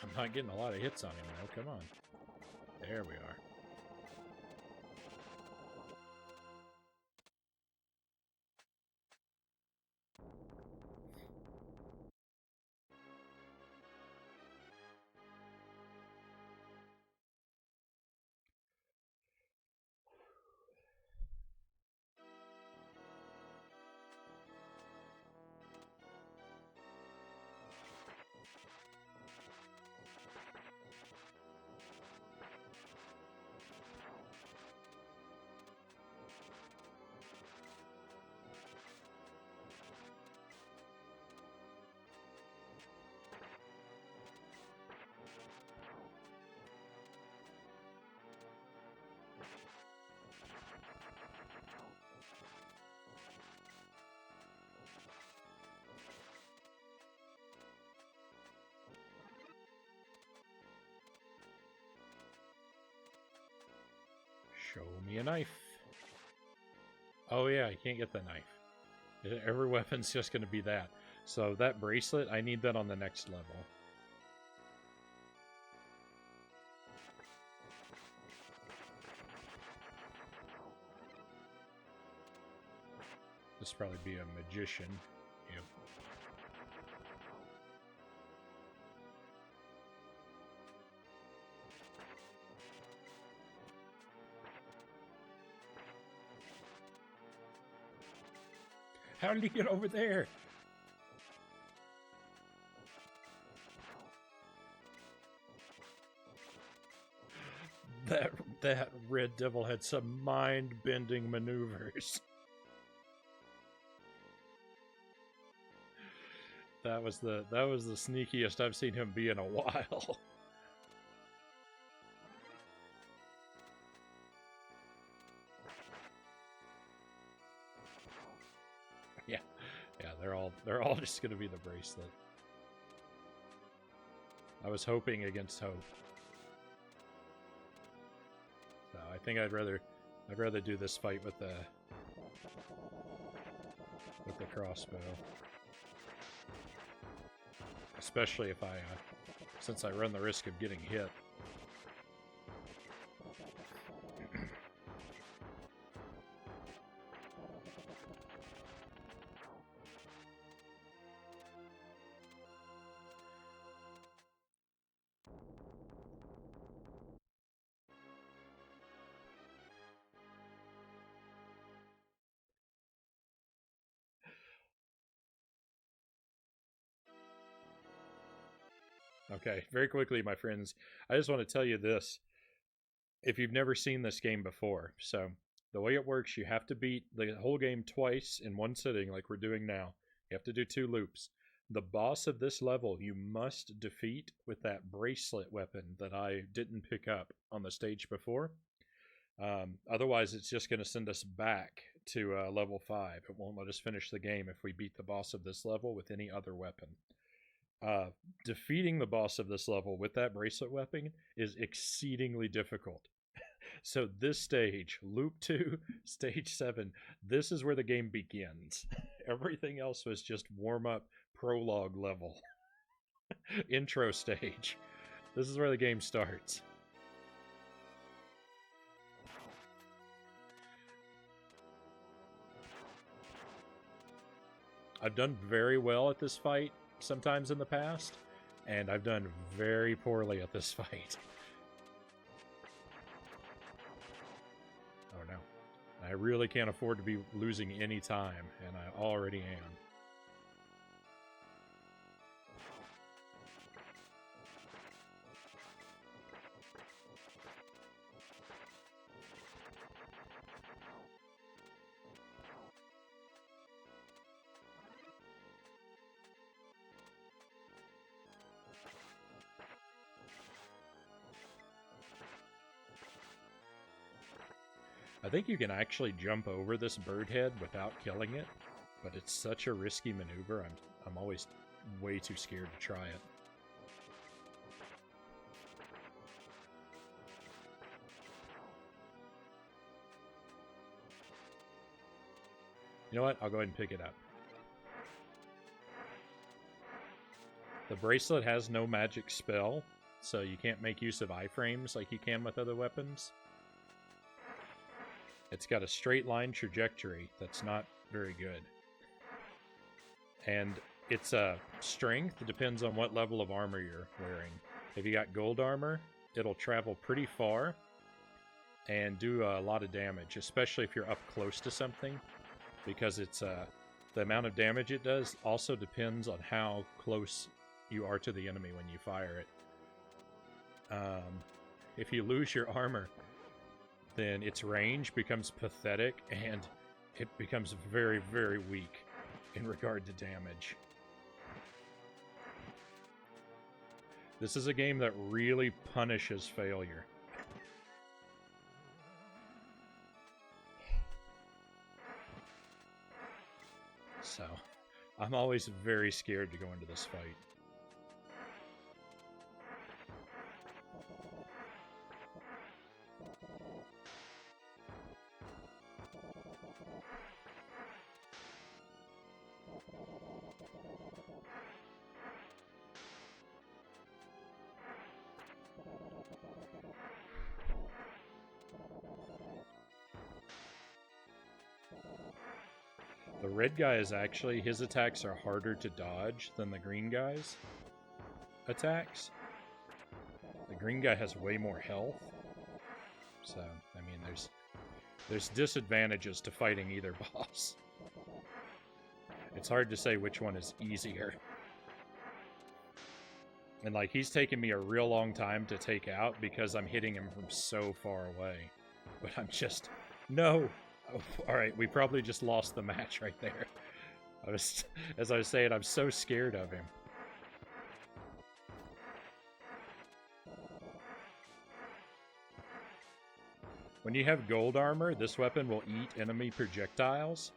A: I'm not getting a lot of hits on him though, come on. There we are. Show me a knife. Oh yeah, I can't get the knife. Every weapon's just going to be that. So that bracelet, I need that on the next level. This probably be a magician. Yep. How did he get over there? That red devil had some mind-bending maneuvers. That was the sneakiest I've seen him be in a while. They're all just gonna be the bracelet. I was hoping against hope. So I think I'd rather do this fight with the crossbow. Especially if since I run the risk of getting hit. Okay, very quickly, my friends, I just want to tell you this. If you've never seen this game before, so the way it works, you have to beat the whole game twice in one sitting, like we're doing now. You have to do 2 loops. The boss of this level, you must defeat with that bracelet weapon that I didn't pick up on the stage before. Otherwise, it's just going to send us back to level 5. It won't let us finish the game if we beat the boss of this level with any other weapon. Defeating the boss of this level with that bracelet weapon is exceedingly difficult. So this stage, loop 2, stage 7, this is where the game begins. Everything else was just warm-up prologue level. Intro stage. This is where the game starts. I've done very well at this fight sometimes in the past, and I've done very poorly at this fight. Oh no. I really can't afford to be losing any time, and I already am. I think you can actually jump over this bird head without killing it, but it's such a risky maneuver, I'm always way too scared to try it. You know what? I'll go ahead and pick it up. The bracelet has no magic spell, so you can't make use of iframes like you can with other weapons. It's got a straight line trajectory that's not very good. And its strength depends on what level of armor you're wearing. If you got gold armor, it'll travel pretty far and do a lot of damage, especially if you're up close to something, because it's the amount of damage it does also depends on how close you are to the enemy when you fire it. If you lose your armor, then its range becomes pathetic and it becomes very, very weak in regard to damage. This is a game that really punishes failure. So, I'm always very scared to go into this fight. The red guy is actually, his attacks are harder to dodge than the green guy's attacks. The green guy has way more health. So, I mean, there's disadvantages to fighting either boss. It's hard to say which one is easier. And like, he's taken me a real long time to take out because I'm hitting him from so far away. But I'm just, no! Oh, alright, we probably just lost the match right there. As I was saying, I'm so scared of him. When you have gold armor, this weapon will eat enemy projectiles.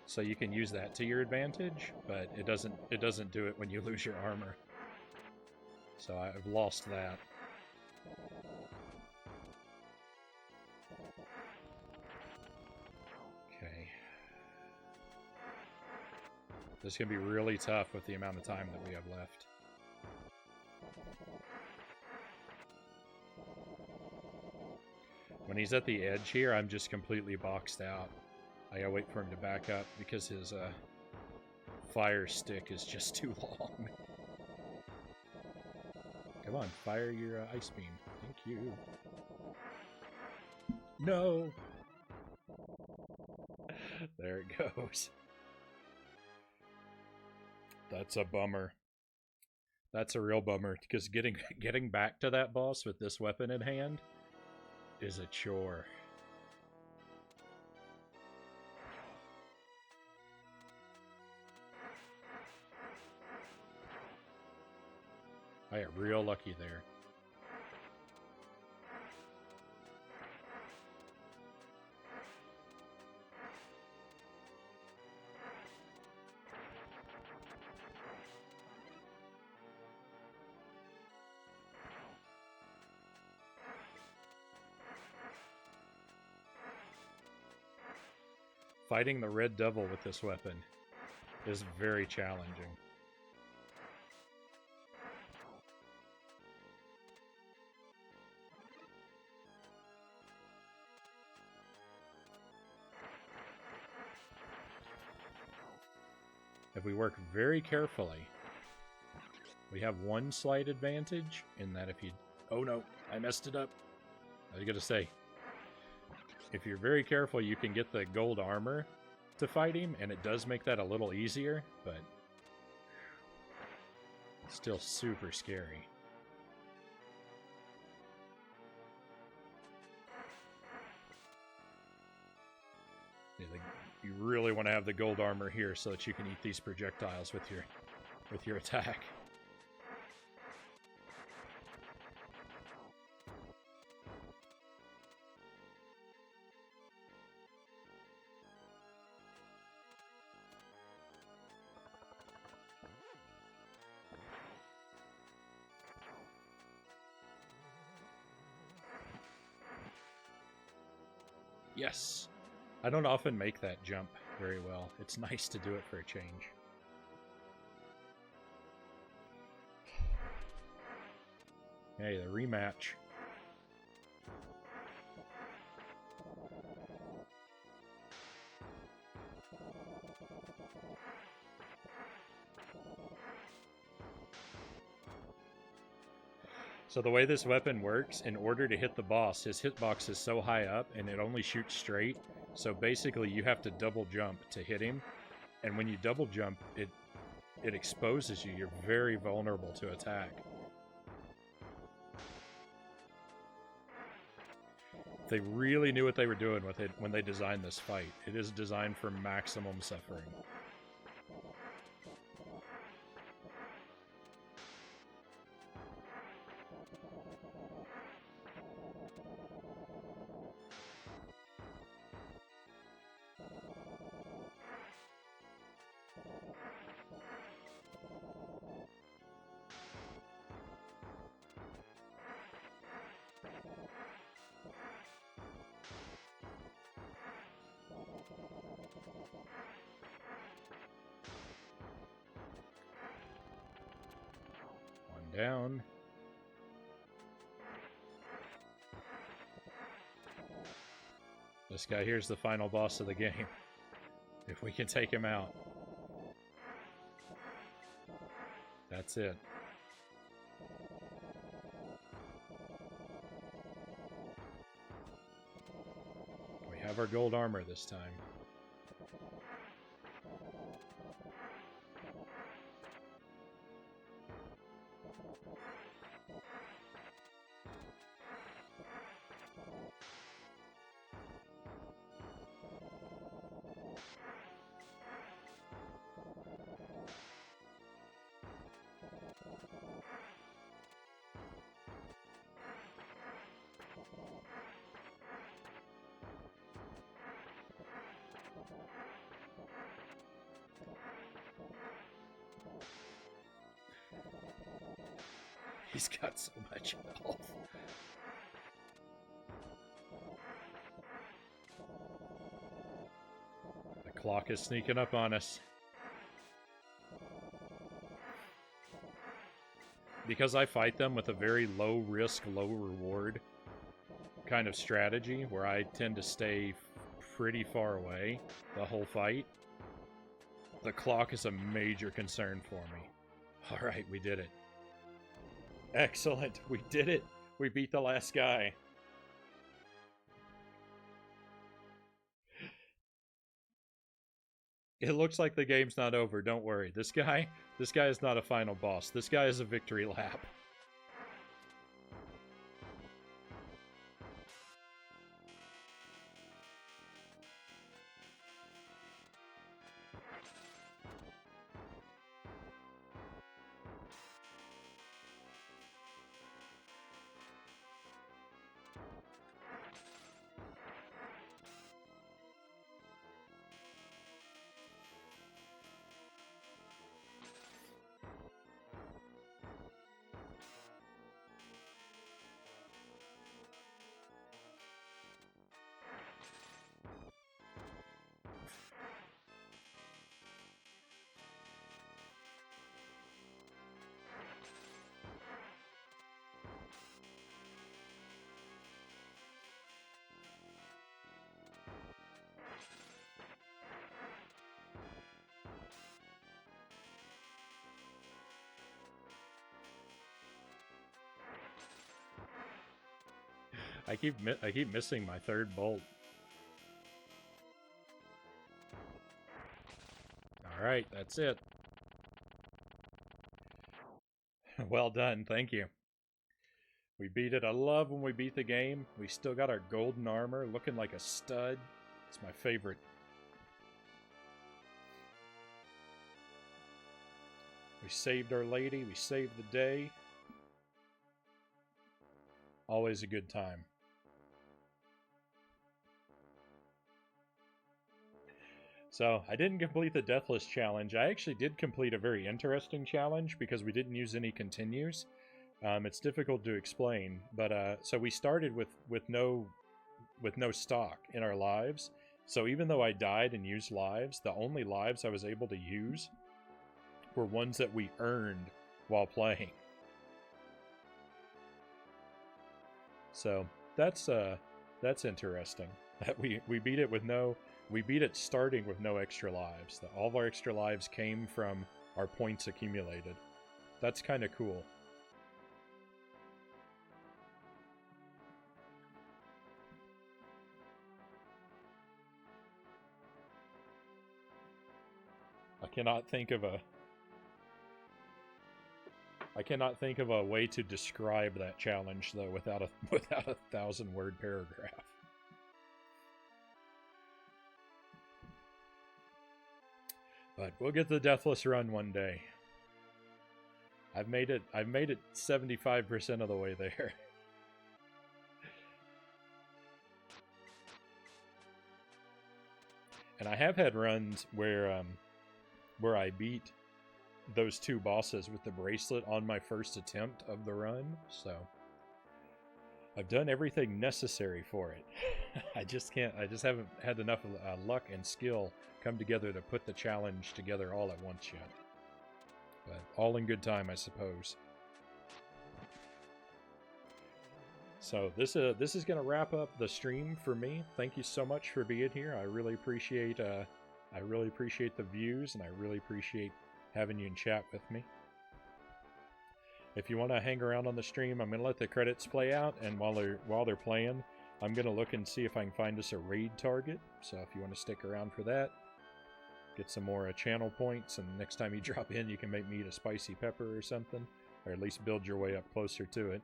A: So you can use that to your advantage, but it doesn't do it when you lose your armor. So I've lost that. Okay. This is going to be really tough with the amount of time that we have left. When he's at the edge here, I'm just completely boxed out. I gotta wait for him to back up because his fire stick is just too long. Come on, fire your ice beam. Thank you. No! There it goes. That's a bummer. That's a real bummer, because getting back to that boss with this weapon in hand is a chore. I got real lucky there. Fighting the Red Devil with this weapon is very challenging. If we work very carefully, we have one slight advantage in that if you... Oh no, I messed it up. I was gonna say, if you're very careful, you can get the gold armor to fight him, and it does make that a little easier, but still super scary. Yeah, you really want to have the gold armor here so that you can eat these projectiles with your attack. Yes! I don't often make that jump very well. It's nice to do it for a change. Hey, the rematch. So the way this weapon works, in order to hit the boss, his hitbox is so high up and it only shoots straight. So basically you have to double jump to hit him. And when you double jump, it exposes you. You're very vulnerable to attack. They really knew what they were doing with it when they designed this fight. It is designed for maximum suffering. Down. This guy here's the final boss of the game. If we can take him out. That's it. We have our gold armor this time. He's got so much health. The clock is sneaking up on us. Because I fight them with a very low risk, low reward kind of strategy, where I tend to stay pretty far away the whole fight, the clock is a major concern for me. Alright, we did it. Excellent, we did it. We beat the last guy. It looks like the game's not over, don't worry. This guy is not a final boss. This guy is a victory lap. I keep missing my third bolt. Alright, that's it. Well done, thank you. We beat it. I love when we beat the game. We still got our golden armor, looking like a stud. It's my favorite. We saved our lady, we saved the day. Always a good time. So, I didn't complete the Deathless challenge. I actually did complete a very interesting challenge because we didn't use any continues. It's difficult to explain, but so we started with no with no stock in our lives. So even though I died and used lives, the only lives I was able to use were ones that we earned while playing. So that's interesting. That we beat it with no we beat it starting with no extra lives. That all of our extra lives came from our points accumulated. That's kind of cool. I cannot think of a way to describe that challenge though without a 1,000-word paragraph. But we'll get the Deathless Run one day. I've made it 75% of the way there. And I have had runs where I beat those 2 bosses with the bracelet on my first attempt of the run, so I've done everything necessary for it. I just haven't had enough luck and skill come together to put the challenge together all at once yet. But all in good time, I suppose. So this is going to wrap up the stream for me. Thank you so much for being here. I really appreciate the views, and I really appreciate having you in chat with me. If you want to hang around on the stream, I'm going to let the credits play out, and while they're playing, I'm going to look and see if I can find us a raid target. So if you want to stick around for that, get some more channel points, and next time you drop in, you can make me eat a spicy pepper or something, or at least build your way up closer to it.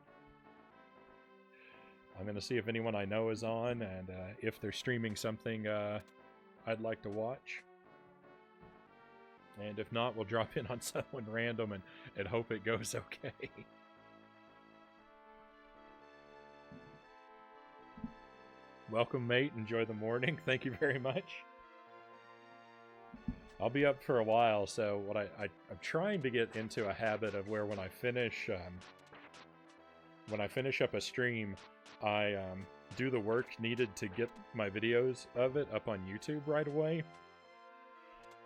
A: I'm going to see if anyone I know is on, and if they're streaming something I'd like to watch. And if not, we'll drop in on someone random and hope it goes okay. Welcome, mate. Enjoy the morning. Thank you very much. I'll be up for a while, so what I'm trying to get into a habit of where when I finish up a stream, I do the work needed to get my videos of it up on YouTube right away.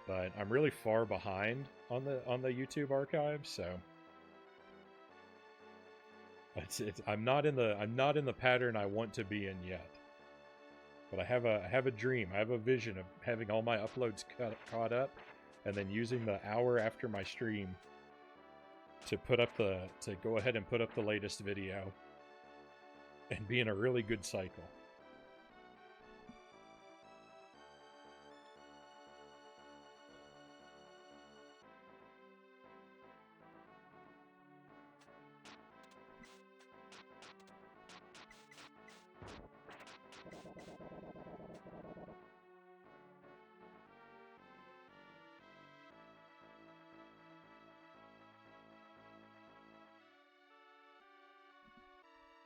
A: But I'm really far behind on the YouTube archive, so I'm not in the pattern I want to be in yet. But I have a dream. I have a vision of having all my uploads caught up, and then using the hour after my stream to go ahead and put up the latest video, and be in a really good cycle.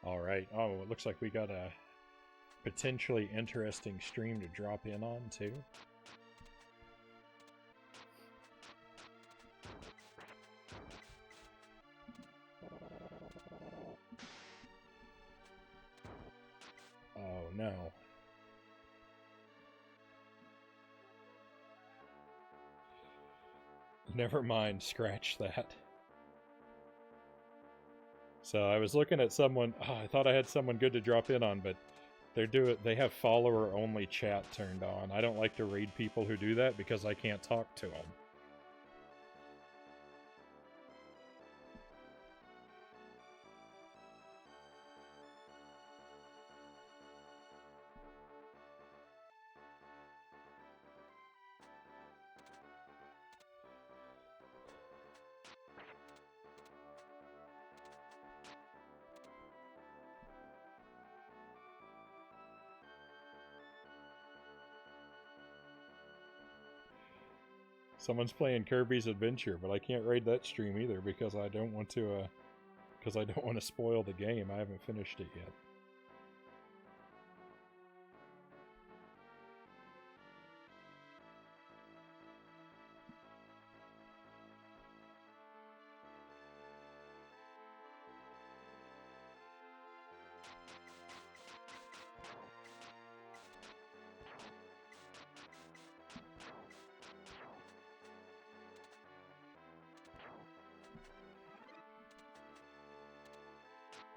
A: Alright, oh, it looks like we got a potentially interesting stream to drop in on, too. Oh, no. Never mind, scratch that. So I was looking at someone, I thought I had someone good to drop in on, but they have follower-only chat turned on. I don't like to raid people who do that because I can't talk to them. Someone's playing Kirby's Adventure, but I can't raid that stream either because I don't want to spoil the game. I haven't finished it yet.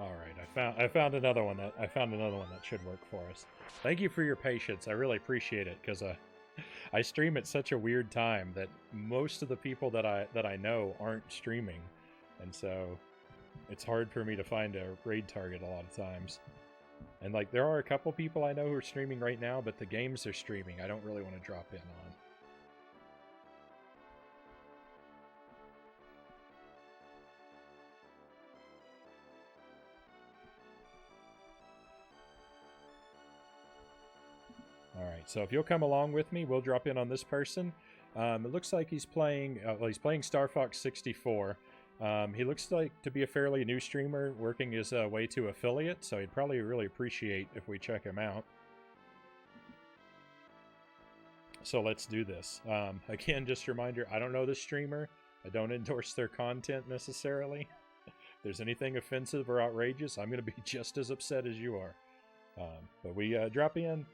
A: All right, I found another one that should work for us. Thank you for your patience. I really appreciate it because I stream at such a weird time that most of the people that I know aren't streaming, and so it's hard for me to find a raid target a lot of times. And like there are a couple people I know who are streaming right now, but the games they're streaming I don't really want to drop in on. Alright, so if you'll come along with me, we'll drop in on this person. It looks like he's playing, well, he's playing Star Fox 64. He looks like to be a fairly new streamer, working his way to affiliate, so he'd probably really appreciate if we check him out. So let's do this. Again, just a reminder, I don't know the streamer. I don't endorse their content necessarily. If there's anything offensive or outrageous, I'm going to be just as upset as you are. But we drop in,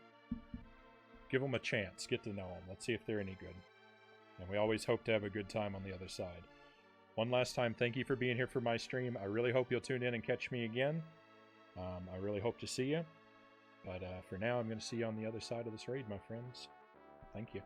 A: give them a chance, get to know them. Let's see if they're any good. And we always hope to have a good time on the other side. One last time, thank you for being here for my stream. I really hope you'll tune in and catch me again. I really hope to see you. But for now, I'm going to see you on the other side of this raid, my friends. Thank you.